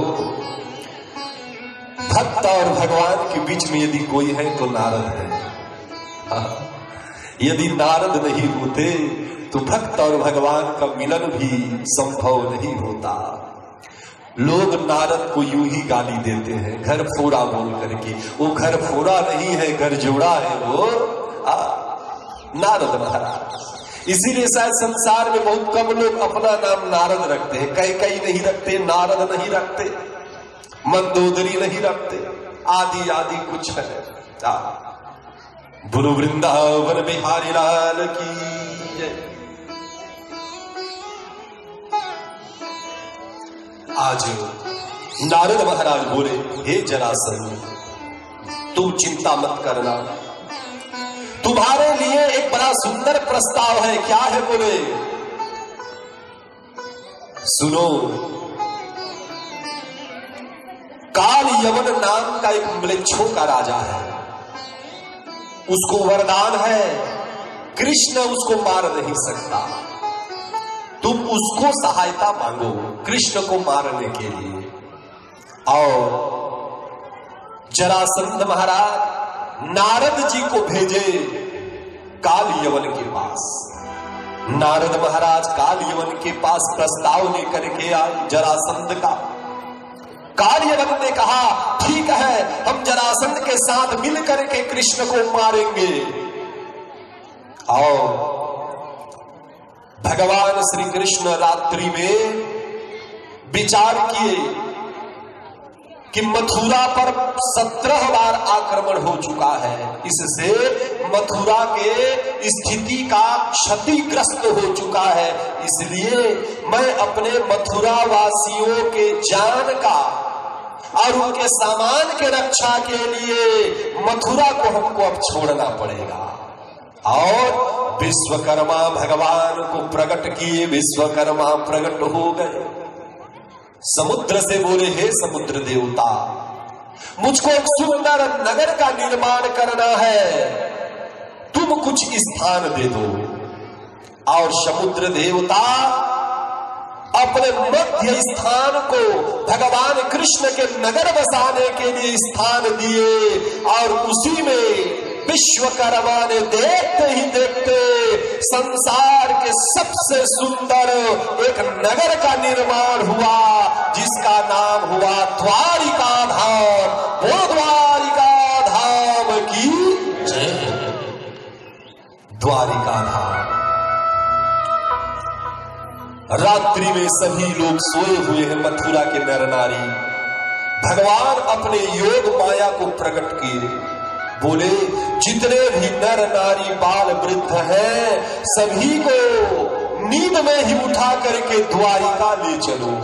भक्त और भगवान के बीच में यदि कोई है तो नारद है। यदि नारद नहीं होते तो भक्त और भगवान का मिलन भी संभव नहीं होता। लोग नारद को यूं ही गाली देते हैं, घर फोड़ा बोल करके। वो घर फोड़ा नहीं है, घर जोड़ा है वो नारद महाराज। इसीलिए शायद संसार में बहुत कम लोग अपना नाम नारद रखते हैं। कई नहीं रखते, नारद नहीं रखते, मंदोदरी नहीं रखते, आदि आदि कुछ है। बोलो वृंदावन बिहारी लाल की जय। आज नारद महाराज बोले, हे जरासंध, तुम चिंता मत करना, तुम्हारे लिए एक बड़ा सुंदर प्रस्ताव है। क्या है? बोले, सुनो। काल यवन नाम का एक म्लेच्छों का राजा है, उसको वरदान है, कृष्ण उसको मार नहीं सकता। तुम उसको सहायता मांगो कृष्ण को मारने के लिए। और जरासंध महाराज नारद जी को भेजे काल यवन के पास। नारद महाराज काल यवन के पास प्रस्ताव लेकर के आए जरासंध का। काल यवन ने कहा, ठीक है, हम जरासंध के साथ मिलकर के कृष्ण को मारेंगे। और भगवान श्री कृष्ण रात्रि में विचार किए कि मथुरा पर 17 बार आक्रमण हो चुका है, इससे मथुरा के स्थिति का क्षतिग्रस्त हो चुका है। इसलिए मैं अपने मथुरा वासियों के जान का और उनके सामान के रक्षा के लिए मथुरा को हमको अब छोड़ना पड़ेगा। और विश्वकर्मा भगवान को प्रकट किए। विश्वकर्मा प्रकट हो गए, समुद्र से बोले, हे समुद्र देवता, मुझको एक सुंदर नगर का निर्माण करना है, तुम कुछ स्थान दे दो। और समुद्र देवता अपने मध्य स्थान को भगवान कृष्ण के नगर बसाने के लिए स्थान दिए। और उसी में विश्वकर्मा ने देखते ही देखते संसार के सबसे सुंदर एक नगर का निर्माण हुआ, जिसका नाम हुआ द्वारिका धाम। वो द्वारिका धाम की जय। द्वारिका धाम। रात्रि में सभी लोग सोए हुए हैं, मथुरा के नर नारी। भगवान अपने योग माया को प्रकट किए, बोले, जितने भी नर नारी बाल वृद्ध हैं, सभी को नींद में ही उठा करके द्वारिका ले चलो।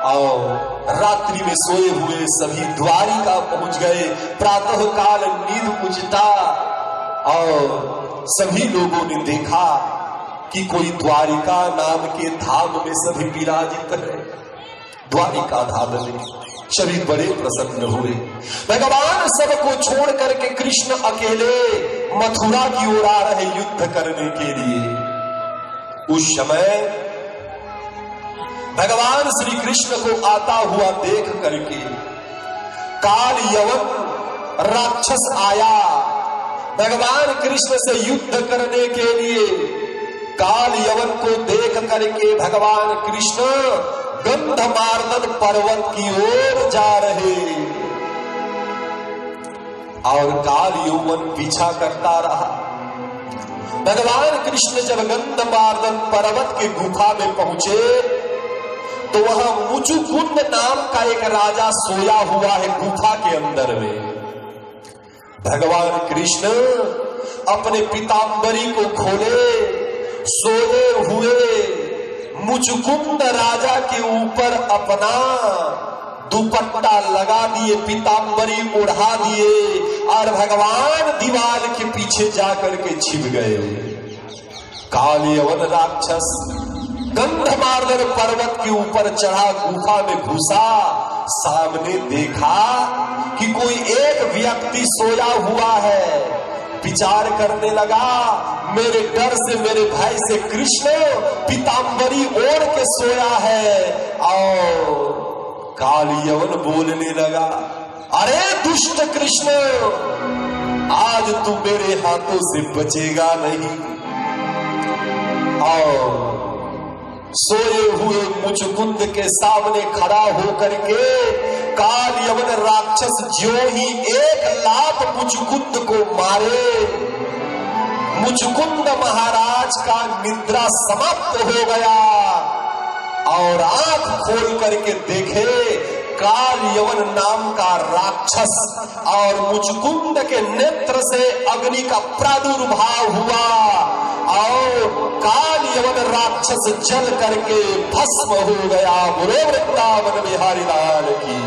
और रात्रि में सोए हुए सभी द्वारिका पहुंच गए। प्रातः काल नींद मुझता और सभी लोगों ने देखा कि कोई द्वारिका नाम के धाम में सभी विराजित है। द्वारिका धाम में सभी बड़े प्रसन्न हुए। भगवान सबको छोड़ करके कृष्ण अकेले मथुरा की ओर आ रहे युद्ध करने के लिए। उस समय भगवान श्री कृष्ण को आता हुआ देख करके काल यवन राक्षस आया भगवान कृष्ण से युद्ध करने के लिए। काल यवन को देख करके भगवान कृष्ण गंधमार्दन पर्वत की ओर जा रहे और काल यवन पीछा करता रहा। भगवान कृष्ण जब गंधमार्दन पर्वत के गुफा में पहुंचे तो वहां मुचुकुंद नाम का एक राजा सोया हुआ है गुफा के अंदर में। भगवान कृष्ण अपने पीतांबरी को खोले, सोए हुए मुचुकुंद राजा के ऊपर अपना दुपट्टा लगा दिए, पीतांबरी ओढ़ा दिए और भगवान दीवार के पीछे जाकर के छिप गए। काल यवन राक्षस गंधमार्दन पर्वत के ऊपर चढ़ा, गुफा में घुसा, सामने देखा कि कोई एक व्यक्ति सोया हुआ है। विचार करने लगा, मेरे डर से, मेरे भाई से कृष्ण पीतांबरी ओढ़ के सोया है। और काल यवन बोलने लगा, अरे दुष्ट कृष्ण, आज तू मेरे हाथों से बचेगा नहीं। और सोए हुए मुचुकुंद के सामने खड़ा होकर के काल यवन राक्षस ज्यों ही एक लात मुचुकुंद को मारे, मुचुकुंद महाराज का निद्रा समाप्त हो गया और आंख खोल करके देखे काल यवन नाम का राक्षस और मुचुकुंद के नेत्र से अग्नि का प्रादुर्भाव हुआ और काल यवन राक्षस जल करके भस्म हो गया। बोलो वृंदावन बिहारी लाल की।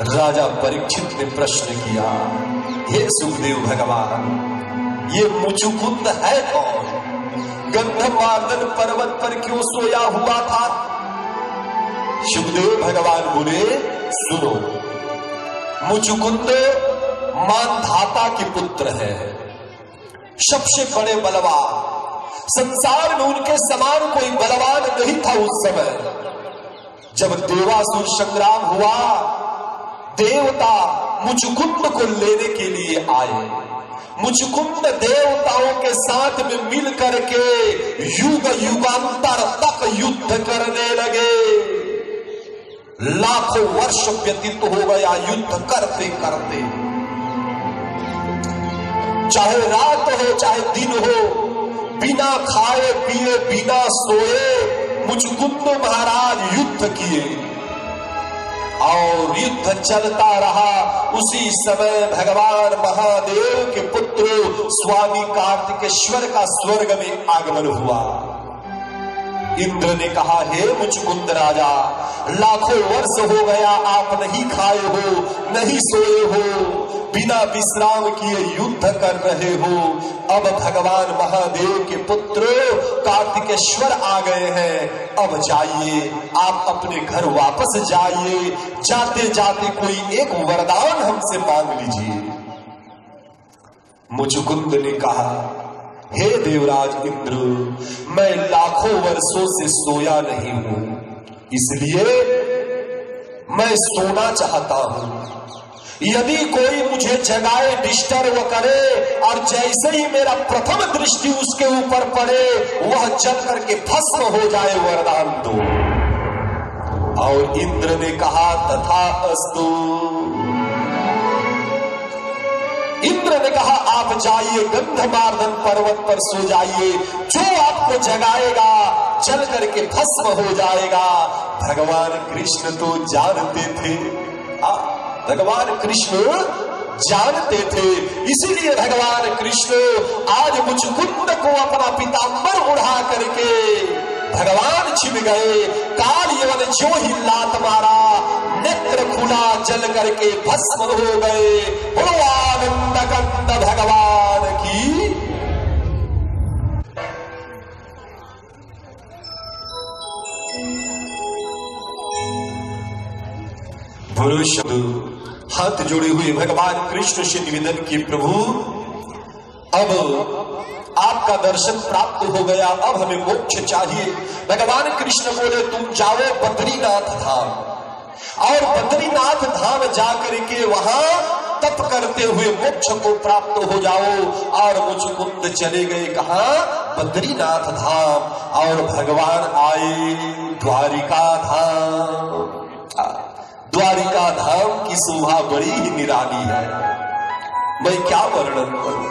राजा परीक्षित ने प्रश्न किया, हे सुखदेव भगवान, ये मुचुकुंद है कौन? गंधमार्दन पर्वत पर क्यों सोया हुआ था? सुखदेव भगवान बोले, सुनो, मुचुकुंद मानधाता के पुत्र है, सबसे बड़े बलवान। संसार में उनके समान कोई बलवान नहीं था उस समय। जब देवासुर संग्राम हुआ, देवता मुचुकुंद को लेने के लिए आए। मुचुकुंद देवताओं के साथ में मिल करके युग युगांतर तक युद्ध करने लगे। लाखों वर्ष व्यतीत हो गया युद्ध करते करते। चाहे रात हो चाहे दिन हो, बिना खाए पिए बिना सोए मुचुकुंद महाराज युद्ध किए और युद्ध चलता रहा। उसी समय भगवान महादेव के पुत्र स्वामी कार्तिकेश्वर का स्वर्ग में आगमन हुआ। इंद्र ने कहा, हे मुचुकुंद राजा, लाखों वर्ष हो गया आप नहीं खाए हो, नहीं सोए हो, बिना विश्राम किए युद्ध कर रहे हो। अब भगवान महादेव के पुत्र कार्तिकेश्वर आ गए हैं, अब जाइए, आप अपने घर वापस जाइए। जाते जाते कोई एक वरदान हमसे मांग लीजिए। मुचुकुंद ने कहा, हे देवराज इंद्र, मैं लाखों वर्षों से सोया नहीं हूं, इसलिए मैं सोना चाहता हूं। यदि कोई मुझे जगाए, डिस्टर्ब करे और जैसे ही मेरा प्रथम दृष्टि उसके ऊपर पड़े वह जल करके भस्म हो जाए, वरदान दो। और इंद्र ने कहा, तथास्तु। इंद्र ने कहा, आप जाइए, गंधमार्दन पर्वत पर सो जाइए, जो आपको जगाएगा जल करके भस्म हो जाएगा। भगवान कृष्ण तो जानते थे, भगवान कृष्ण जानते थे। इसीलिए भगवान कृष्ण आज मुचकुंद को अपना पीतांबर उड़ा करके भगवान छिप गए। काल यवन जो ही लात मारा, नेत्र खुला जल करके भस्म हो गए। बोलो आनंद कंद भगवान की। बोलो शब्द हाथ जोड़े हुए भगवान कृष्ण से निवेदन की, प्रभु अब आपका दर्शन प्राप्त हो गया, अब हमें मोक्ष चाहिए। भगवान कृष्ण बोले तुम जाओ बद्रीनाथ धाम, और बद्रीनाथ धाम जाकर के वहां तप करते हुए मोक्ष को प्राप्त हो जाओ। और मुचकुंद चले गए कहा? बद्रीनाथ धाम। और भगवान आए द्वारिका धाम। द्वारिका धाम की शोभा बड़ी ही निराली है, मैं क्या वर्णन करूं।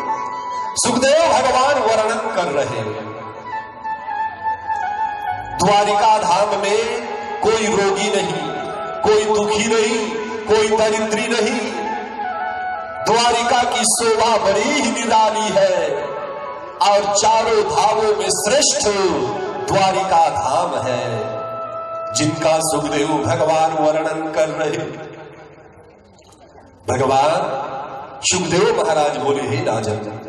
सुखदेव भगवान वर्णन कर रहे हैं, द्वारिका धाम में कोई रोगी नहीं, कोई दुखी नहीं, कोई दरिद्री नहीं। द्वारिका की शोभा बड़ी ही निराली है, और चारों धामों में श्रेष्ठ द्वारिका धाम है, जिनका सुखदेव भगवान वर्णन कर रहे। भगवान सुखदेव महाराज बोले, हे राजन,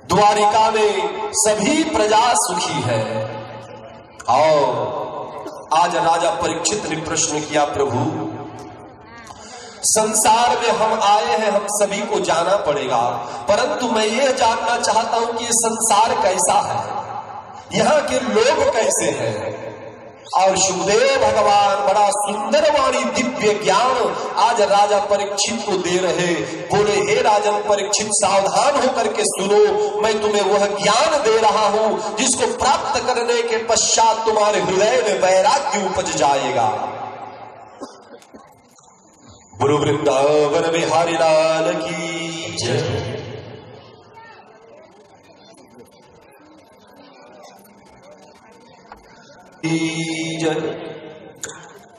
द्वारिका में सभी प्रजा सुखी है। और आज राजा परीक्षित ने प्रश्न किया, प्रभु संसार में हम आए हैं, हम सभी को जाना पड़ेगा, परंतु मैं ये जानना चाहता हूं कि ये संसार कैसा है, यहाँ के लोग कैसे हैं। और सुखदेव भगवान बड़ा सुंदर वाणी दिव्य ज्ञान आज राजा परीक्षित को दे रहे। बोले, हे राजन परीक्षित, सावधान होकर के सुनो, मैं तुम्हें वह ज्ञान दे रहा हूं जिसको प्राप्त करने के पश्चात तुम्हारे हृदय में वैराग्य उपज जाएगा। बोलो वृंदावन बिहारी लाल की जय।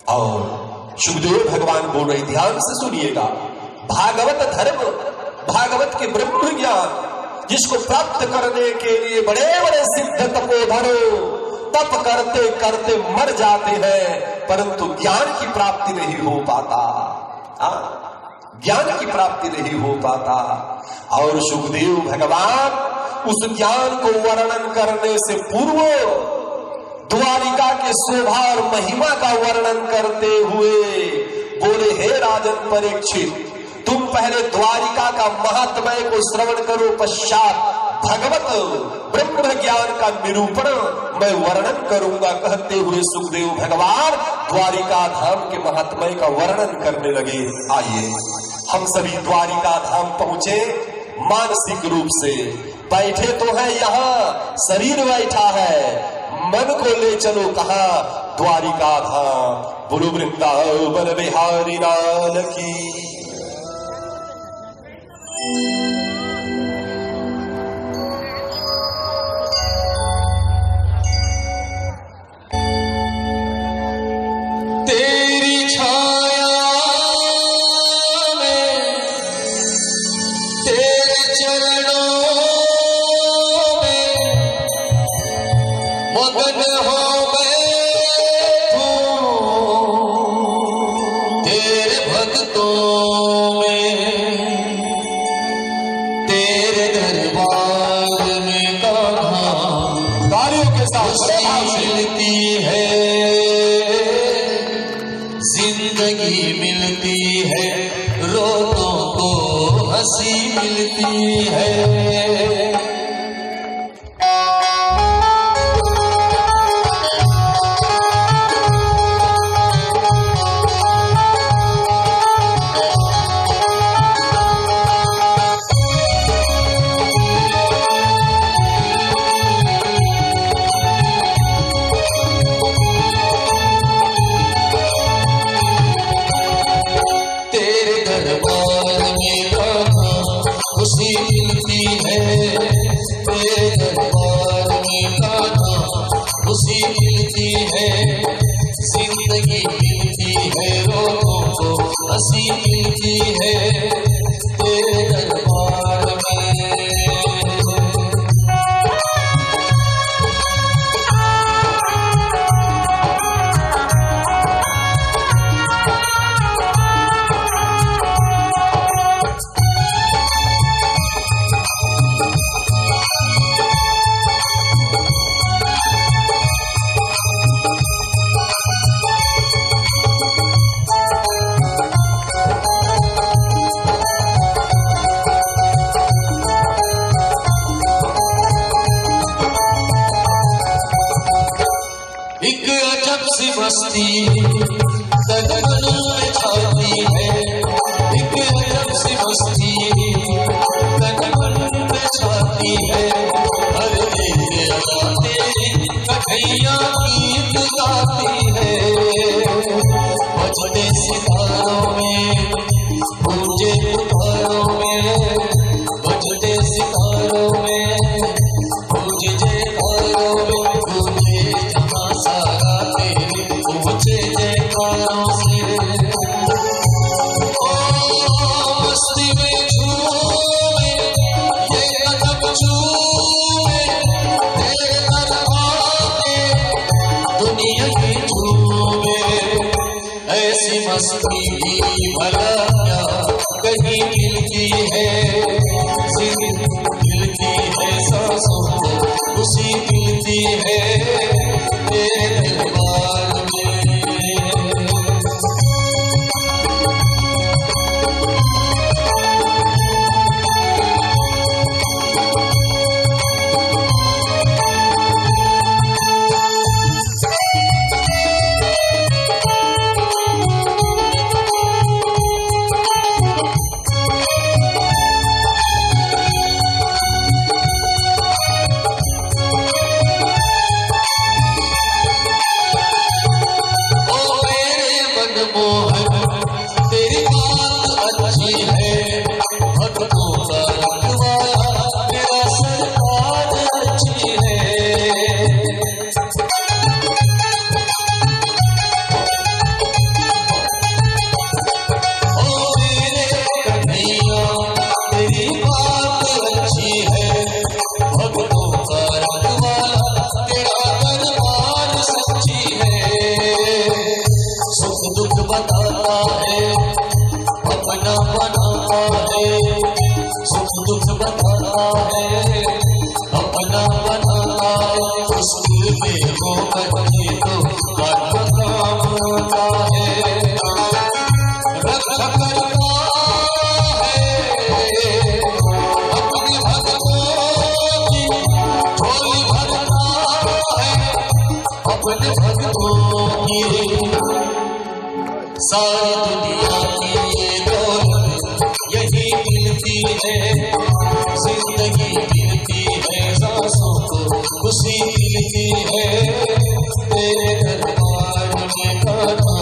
और सुखदेव भगवान बोल रहे, ध्यान से सुनिएगा, भागवत धर्म, भागवत के ब्रह्म ज्ञान जिसको प्राप्त करने के लिए बड़े बड़े सिद्ध तपोधरो तप करते करते मर जाते हैं, परंतु ज्ञान की प्राप्ति नहीं हो पाता। ज्ञान की प्राप्ति नहीं हो पाता। और सुखदेव भगवान उस ज्ञान को वर्णन करने से पूर्व द्वारिका के शोभा और महिमा का वर्णन करते हुए बोले, हे राजन परीक्षित, तुम पहले द्वारिका का महात्म्य को श्रवण करो, पश्चात भगवत ब्रह्म ज्ञान का निरूपण मैं वर्णन करूंगा। कहते हुए सुखदेव भगवान द्वारिका धाम के महात्म्य का वर्णन करने लगे। आइए हम सभी द्वारिका धाम पहुंचे। मानसिक रूप से बैठे तो है, यहाँ शरीर बैठा है, मन को ले चलो कहा? द्वारिका धाम। बोलो वृंदावन बिहारी लाल की। तेरी छाया में, तेरे चरणों में मगन हो बैठूं, तेरे भक्तों में, तेरे दरबार में कहाँ तालियों के साथ मिलती है, जिंदगी मिलती है, रोतों को हंसी मिलती है। खुशी मिलती है, जिंदगी मिलती है, रोगों को हंसी मिलती है। मस्ती तन में छाती है, एक अजब सी मस्ती तन में छाती है। हर एक आते कन्हैया गीत गाती है, बजते सितारों में गूंजे पुकारों में, बजते सितारों में गूंजे जयकारों में, गूंजे जहाँ सारा तेरे गूंजे जयकारों से। ओ मस्ती में झूमे ये कदम झूमे, तेरे दरबार में दुनिया की झूमे। ऐसी मस्ती भला क्या कहीं मिलती है, मिलती है सांसों को खुशी मिलती है तेरे दरबार में। सारी दुनिया की ये दौलत यही मिलती है, जिंदगी मिलती है सांसों को खुशी मिलती है तेरे दरबार में गाना,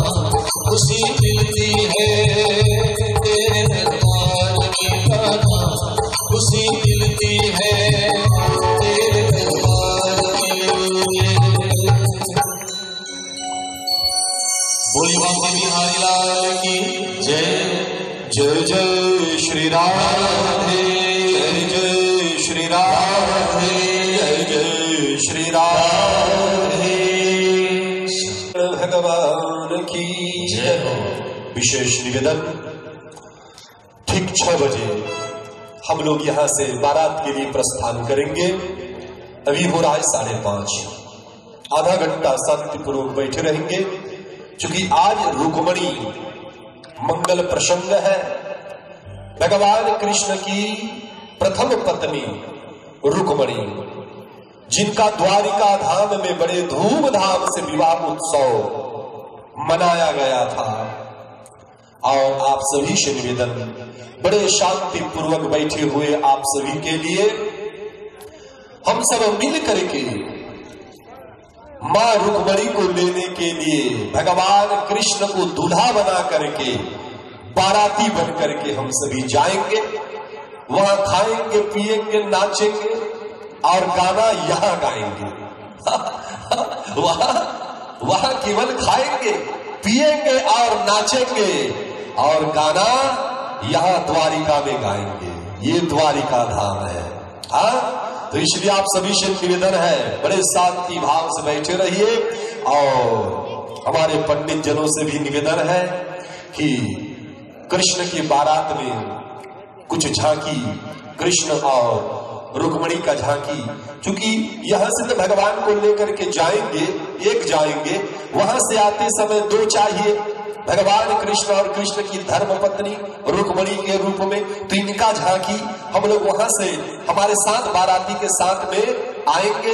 खुशी मिलती है तेरे दरबार में गाना, खुशी मिलती है तेरे दरबार में। बोली बाबा बिहारी लाल की जय। जय जय श्री राम, जय जय श्री राम, जय जय श्री राम। भगवान की जय हो। विशेष निवेदन, ठीक 6 बजे हम लोग यहाँ से बारात के लिए प्रस्थान करेंगे। अभी हो रहा है 5:30, आधा घंटा शांतिपूर्वक बैठे रहेंगे, क्योंकि आज रुक्मणी मंगल प्रसंग है। भगवान कृष्ण की प्रथम पत्नी रुक्मणी, जिनका द्वारिका धाम में बड़े धूमधाम से विवाह उत्सव मनाया गया था। और आप सभी से निवेदन, बड़े शांति पूर्वक बैठे हुए आप सभी के लिए हम सब मिल करके मां रुक्मणी को लेने के लिए भगवान कृष्ण को दूल्हा बना करके बाराती बन करके हम सभी जाएंगे। वहां खाएंगे, पिएंगे, नाचेंगे और गाना यहाँ गाएंगे। वहां केवल खाएंगे, पिएंगे और नाचेंगे और गाना यहाँ द्वारिका में गाएंगे। ये द्वारिका धाम है। हाँ, तो इसलिए आप सभी से निवेदन है, बड़े शांति भाव से बैठे रहिए। और हमारे पंडित जनों से भी निवेदन है कि कृष्ण की बारात में कुछ झांकी, कृष्ण और रुक्मणी का झांकी, क्योंकि यहां से तो भगवान को लेकर के जाएंगे, एक जाएंगे, वहां से आते समय 2 चाहिए, भगवान कृष्ण और कृष्ण की धर्म पत्नी रुक्मणी के रूप में। तो इनका झांकी हम लोग वहां से हमारे साथ बाराती के साथ में आएंगे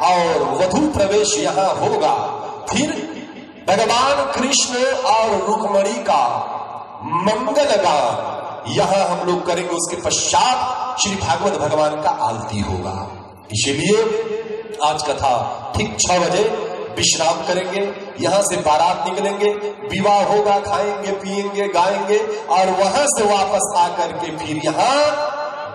और वधू प्रवेश यहाँ होगा। फिर भगवान कृष्ण और रुक्मणी का मंगल गान यहां हम लोग करेंगे। उसके पश्चात श्री भागवत भगवान का आरती होगा। इसीलिए आज कथा ठीक 6 बजे विश्राम करेंगे। यहां से बारात निकलेंगे, विवाह होगा, खाएंगे पिएंगे गाएंगे और वहां से वापस आकर के फिर यहां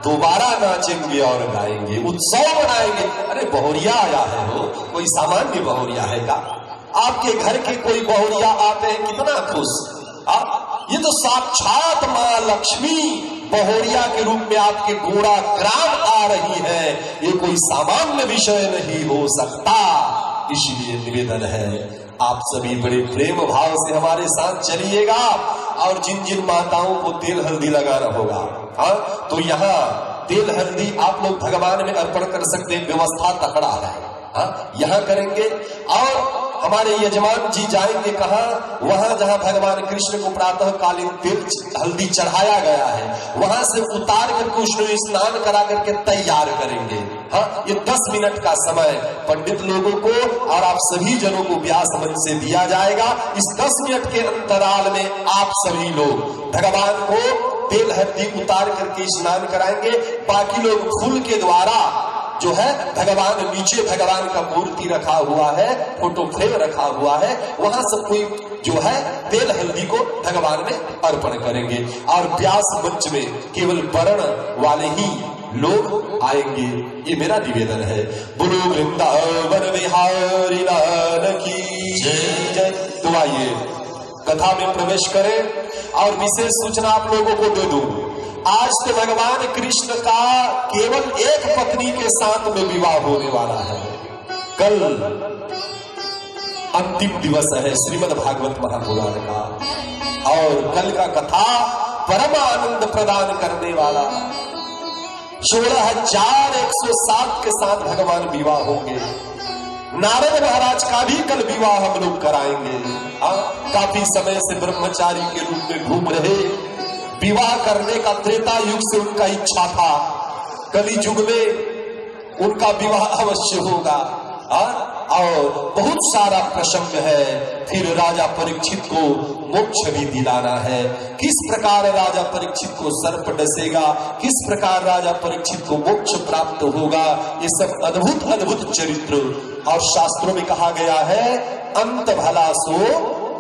दोबारा नाचेंगे और गाएंगे, उत्सव मनाएंगे। अरे बहुरिया आया है, वो कोई सामान्य बहुरिया है का? आपके घर के कोई बहुरिया आते हैं कितना खुश। ये तो साक्षात मां लक्ष्मी बहुरिया के रूप में आपके गोड़ा ग्राम आ रही है। ये कोई सामान्य विषय नहीं हो सकता। इसलिए निवेदन है आप सभी बड़े प्रेम भाव से हमारे साथ चलिएगा और जिन जिन माताओं को तेल हल्दी लगाना होगा, हाँ, तो यहाँ तेल हल्दी आप लोग भगवान में अर्पण कर सकते हैं। व्यवस्था तकड़ा है, हाँ, यहाँ करेंगे। और हमारे यजमान जी जाएंगे कहाँ? वहां जहां भगवान कृष्ण को प्रातः कालीन तेल हल्दी चढ़ाया गया है, वहां से उतार करके उसमें स्नान करा करके तैयार करेंगे। हाँ, ये 10 मिनट का समय पंडित लोगों को और आप सभी जनों को व्यास मंच से दिया जाएगा। इस 10 मिनट के अंतराल में आप सभी लोग भगवान को तेल हल्दी उतार करके स्नान कराएंगे। बाकी लोग फूल के द्वारा जो है भगवान, नीचे भगवान का मूर्ति रखा हुआ है, फोटो फ्रेम रखा हुआ है, वहां सब कोई जो है तेल हल्दी को भगवान में अर्पण करेंगे। और व्यास मंच में केवल वर्ण वाले ही लोग आएंगे, ये मेरा निवेदन है। बोलो वृंदावन बिहारी लाल की जय। तो आइए कथा में प्रवेश करें और विशेष सूचना आप लोगों को दे दूं। आज तो भगवान कृष्ण का केवल एक पत्नी के साथ में विवाह होने वाला है। कल अंतिम दिवस है श्रीमद् भागवत महापुराण का, और कल का कथा परम आनंद प्रदान करने वाला 16,107 के साथ भगवान विवाह होंगे। नारद महाराज का भी कल विवाह हम लोग कराएंगे। काफी समय से ब्रह्मचारी के रूप में घूम रहे, विवाह करने का त्रेता युग से उनका इच्छा था, कली युग में उनका विवाह अवश्य होगा। और बहुत सारा प्रसंग है। फिर राजा परीक्षित को मोक्ष भी दिलाना है। किस प्रकार राजा परीक्षित को सर्प डसेगा, किस प्रकार राजा परीक्षित को मोक्ष प्राप्त होगा, ये सब अद्भुत अद्भुत चरित्र। और शास्त्रों में कहा गया है अंत भला सो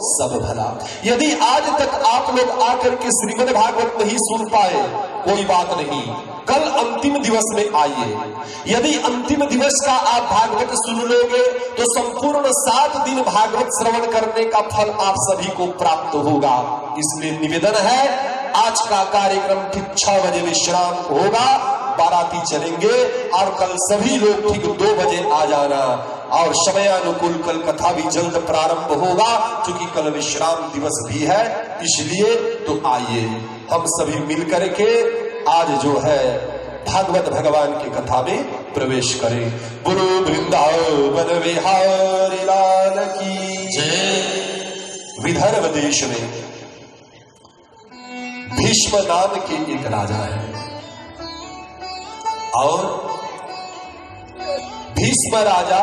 सब भला। यदि आज तक आप लोग आकर के श्रीमद् भागवत नहीं सुन पाए, कोई बात नहीं, कल अंतिम दिवस में आइए। यदि अंतिम दिवस का आप भागवत सुन लोगे तो संपूर्ण 7 दिन भागवत श्रवण करने का फल आप सभी को प्राप्त होगा। इसलिए निवेदन है आज का कार्यक्रम ठीक 6 बजे विश्राम होगा, बाराती चलेंगे और कल सभी लोग ठीक 2 बजे आ जाना। और समयानुकूल कल कथा भी जल्द प्रारंभ होगा, क्योंकि कल विश्राम दिवस भी है। इसलिए तो आइए हम सभी मिलकर के आज जो है भागवत भगवान की कथा में प्रवेश करें। बोलो वृंदावन बिहारी लाल की जय। विदर्भ देश में भीष्म नाम के एक राजा है, और भीष्म राजा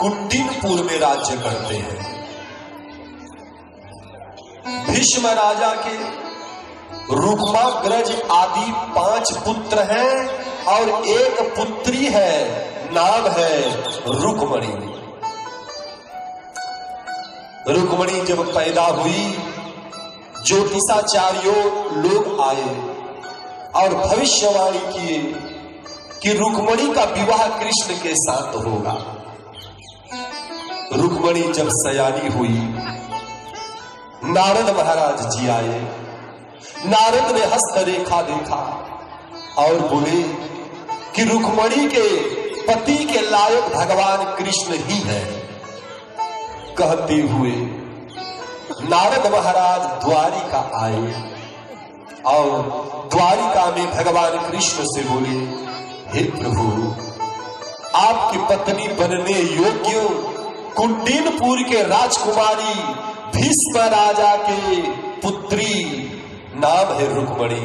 कुंडिनपुर में राज्य करते हैं। भीष्म राजा के रुक्माग्रज आदि 5 पुत्र हैं और एक पुत्री है, नाम है रुक्मणी। रुक्मणी जब पैदा हुई, ज्योतिषाचार्यों लोग आए और भविष्यवाणी किए कि रुक्मणी का विवाह कृष्ण के साथ होगा। रुक्मणी जब सयानी हुई, नारद महाराज जी आए। नारद ने हस्तरेखा देखा और बोले कि रुक्मणी के पति के लायक भगवान कृष्ण ही है। कहते हुए नारद महाराज द्वारिका आए और द्वारिका में भगवान कृष्ण से बोले, हे प्रभु, आपकी पत्नी बनने योग्य कुंडिनपुर के राजकुमारी भीष्म राजा के पुत्री नाम है रुक्मणी,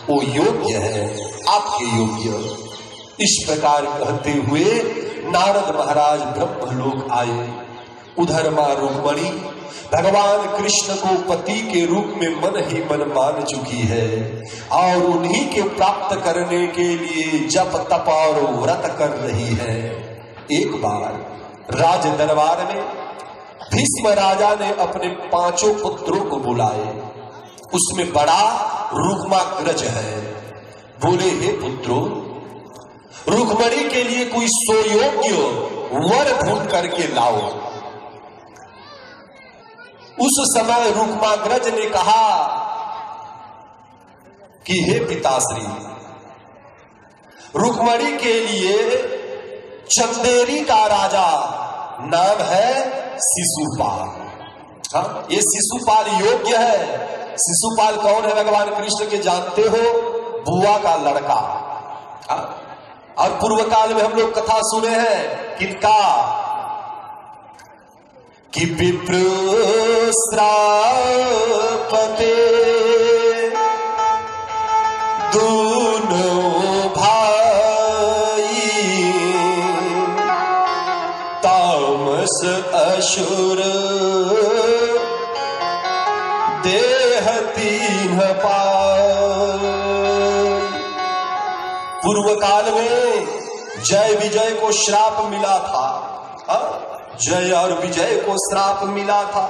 वो योग्य है, आपके योग्य। इस प्रकार कहते हुए नारद महाराज ब्रह्मलोक आए। उधर मां रुक्मणी भगवान कृष्ण को पति के रूप में मन ही मन मान चुकी है और उन्हीं के प्राप्त करने के लिए जप तप और व्रत कर रही है। एक बार राज दरबार में भीष्म राजा ने अपने 5 पुत्रों को बुलाए। उसमें बड़ा रुक्माग्रज है। बोले, हे पुत्रों, रुक्मणी के लिए कोई सुयोग्य वर ढूंढ करके लाओ। उस समय रुक्माग्रज ने कहा कि हे पिताश्री, रुक्मणी के लिए चंदेरी का राजा नाम है शिशुपाल। हाँ, ये शिशुपाल योग्य है। शिशुपाल कौन है? भगवान कृष्ण के जानते हो, बुआ का लड़का। हाँ? और पूर्व काल में हम लोग कथा सुने हैं किनका, कि विप्र श्रापते दोनों भाई, तामस असुर देह तीन पाई। पूर्व काल में जय विजय को श्राप मिला था। जय और विजय को श्राप मिला था।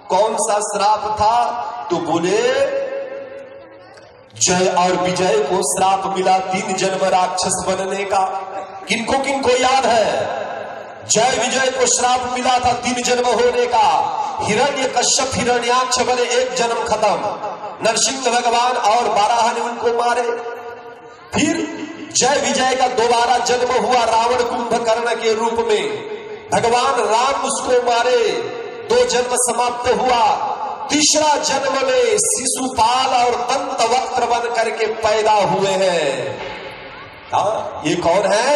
कौन सा श्राप था? तो बोले, जय और विजय को श्राप मिला 3 जन्म राक्षस बनने का। किनको किनको याद है? जय विजय को श्राप मिला था 3 जन्म होने का। हिरण्यकश्यप हिरण्याक्ष बने, 1 जन्म खत्म। नरसिंह भगवान और बारह ने उनको मारे। फिर जय विजय का दोबारा जन्म हुआ रावण कुंभकर्ण के रूप में। भगवान राम उसको मारे, 2 जन्म समाप्त हुआ। तीसरा जन्म में शिशुपाल और दंतवक्त्र बन करके पैदा हुए हैं। हाँ, ये कौन है?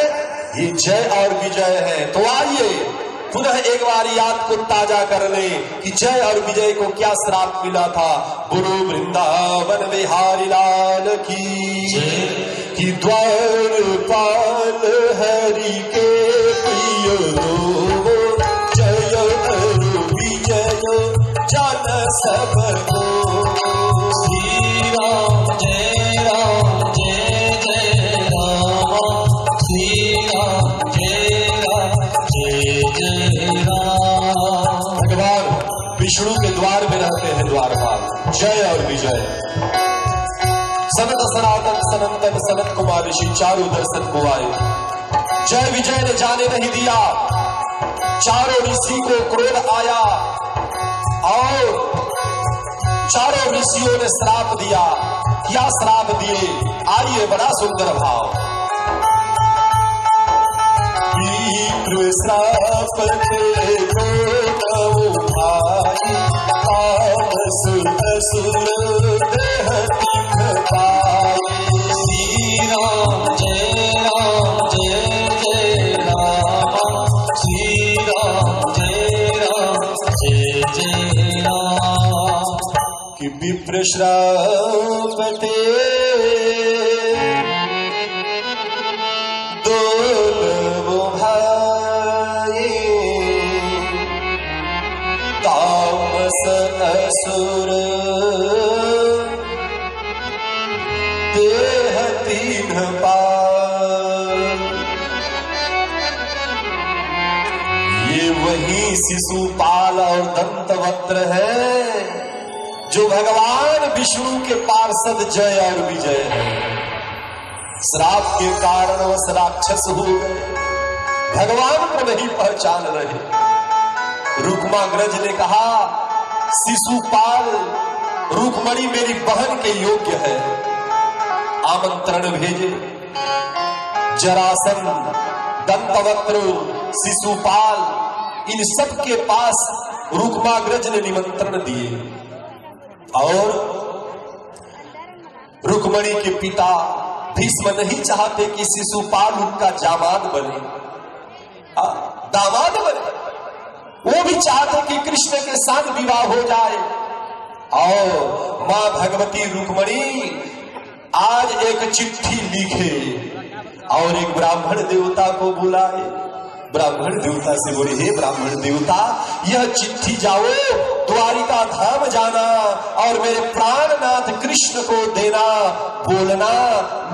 ये जय और विजय है। तो आइए पुनः एक बार याद को ताजा कर ले कि जय और विजय को क्या श्राप मिला था। गुरु वृंदावन बिहारी लाल की द्वारपाल हरि के प्रिय जय और विजय जन सब को। श्री राम जय राम जय जय राम, श्री राम जय राम जय जय राम। भगवान विष्णु के द्वार में रहते हैं द्वारपाल जय और विजय। सनत सनातन सनंदन सनत कुमार ऋषि चारों दर्शन को आए। जय विजय ने जाने नहीं दिया। चारों ऋषि को क्रोध आया और चारों ऋषियों ने श्राप दिया। क्या श्राप दिए? आइए, बड़ा सुंदर भाव। विप्र श्राप तेरे को भाई, तामस असुर देह तीन पाई। श्री राम जय राम जय जय राम, श्री राम जय राम जय जय राम। कि विप्र श्राप दोनों भाई, तामस असुर देह तीन पाई। ये वही शिशुपाल और दंतवक्त्र है जो भगवान विष्णु के पार्षद जय और विजय है। श्राप के कारण वह राक्षस हो गए, भगवान को नहीं पहचान रहे। रुक्माग्रज ने कहा, शिशुपाल रुक्मणी मेरी बहन के योग्य है, आमंत्रण भेजे। जरासंध, दंतवक्त्र, शिशुपाल, इन सब के पास रुक्माग्रज ने निमंत्रण दिए और रुक्मणी के पिता भीष्म नहीं चाहते कि शिशुपाल उनका दामाद बने, दामाद बने। वो भी चाहते कि कृष्ण के साथ विवाह हो जाए। और मां भगवती रुक्मणी आज एक चिट्ठी लिखे और एक ब्राह्मण देवता को बुलाए। ब्राह्मण देवता से बोले, हे ब्राह्मण देवता, यह चिट्ठी जाओ, द्वारिका धाम जाना और मेरे प्राणनाथ कृष्ण को देना, बोलना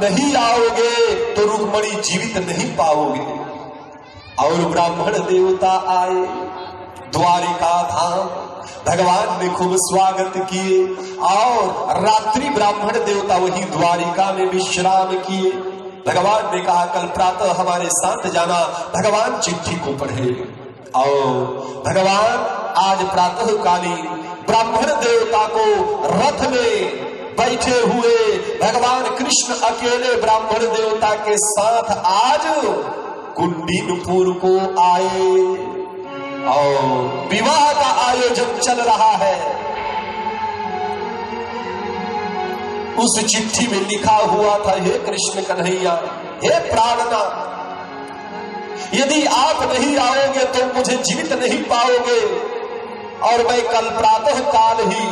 नहीं आओगे तो रुक्मणी जीवित नहीं पाओगे। और ब्राह्मण देवता आए द्वारिका धाम, भगवान ने खूब स्वागत किए और रात्रि ब्राह्मण देवता वही द्वारिका में विश्राम किए। भगवान ने कहा, कल प्रातः हमारे साथ जाना। भगवान चिट्ठी को पढ़े और भगवान आज प्रातः कालीन ब्राह्मण देवता को रथ में बैठे हुए भगवान कृष्ण अकेले ब्राह्मण देवता के साथ आज कुंडीनपुर को आए और विवाह का आयोजन चल रहा है। उस चिट्ठी में लिखा हुआ था, हे कृष्ण कन्हैया, हे प्राणनाथ, यदि आप नहीं आओगे तो मुझे जीवित नहीं पाओगे और मैं कल प्रातः काल ही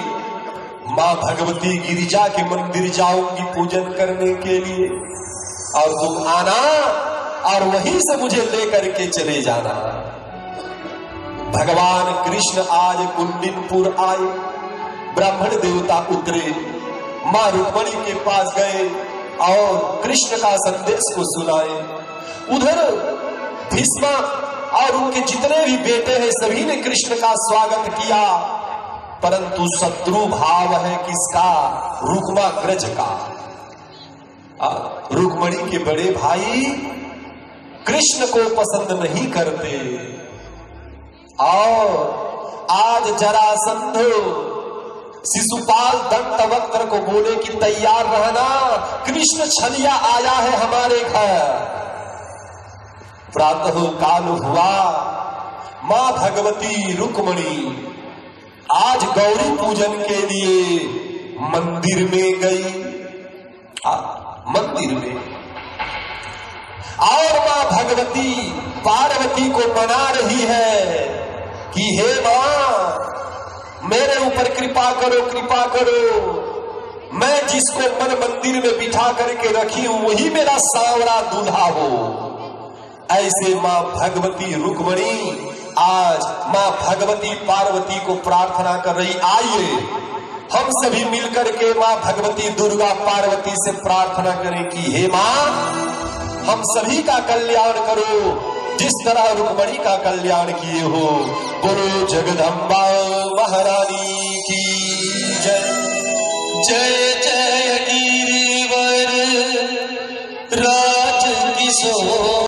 मां भगवती गिरिजा के मंदिर जाऊंगी पूजन करने के लिए, और तुम आना और वहीं से मुझे लेकर के चले जाना। भगवान कृष्ण आज कुंडीनपुर आए, ब्राह्मण देवता उतरे, मां रुक्मणी के पास गए और कृष्ण का संदेश को सुनाए। उधर भीष्म और उनके जितने भी बेटे हैं सभी ने कृष्ण का स्वागत किया, परंतु शत्रु भाव है किसका? रुक्माग्रज का। रुक्मणी के बड़े भाई कृष्ण को पसंद नहीं करते और आज जरासंध शिशुपाल दंतवक्त्र को बोले कि तैयार रहना, कृष्ण छलिया आया है हमारे घर। प्रातः काल हुआ, मां भगवती रुक्मणी आज गौरी पूजन के लिए मंदिर में गई। मंदिर में और मां भगवती पार्वती को मना रही है कि हे मां, मेरे ऊपर कृपा करो, कृपा करो, मैं जिसको मन मंदिर में बिठा करके रखी हूं वही मेरा सांवरा दूल्हा हो। ऐसे मां भगवती रुक्मणी आज मां भगवती पार्वती को प्रार्थना कर रही। आइए हम सभी मिलकर के मां भगवती दुर्गा पार्वती से प्रार्थना करें कि हे मां, हम सभी का कल्याण करो जिस तरह रुक्मणी का कल्याण किए हो। बोलो जगदम्बा महारानी की जय। जय जय गिरिवर राज किशोर।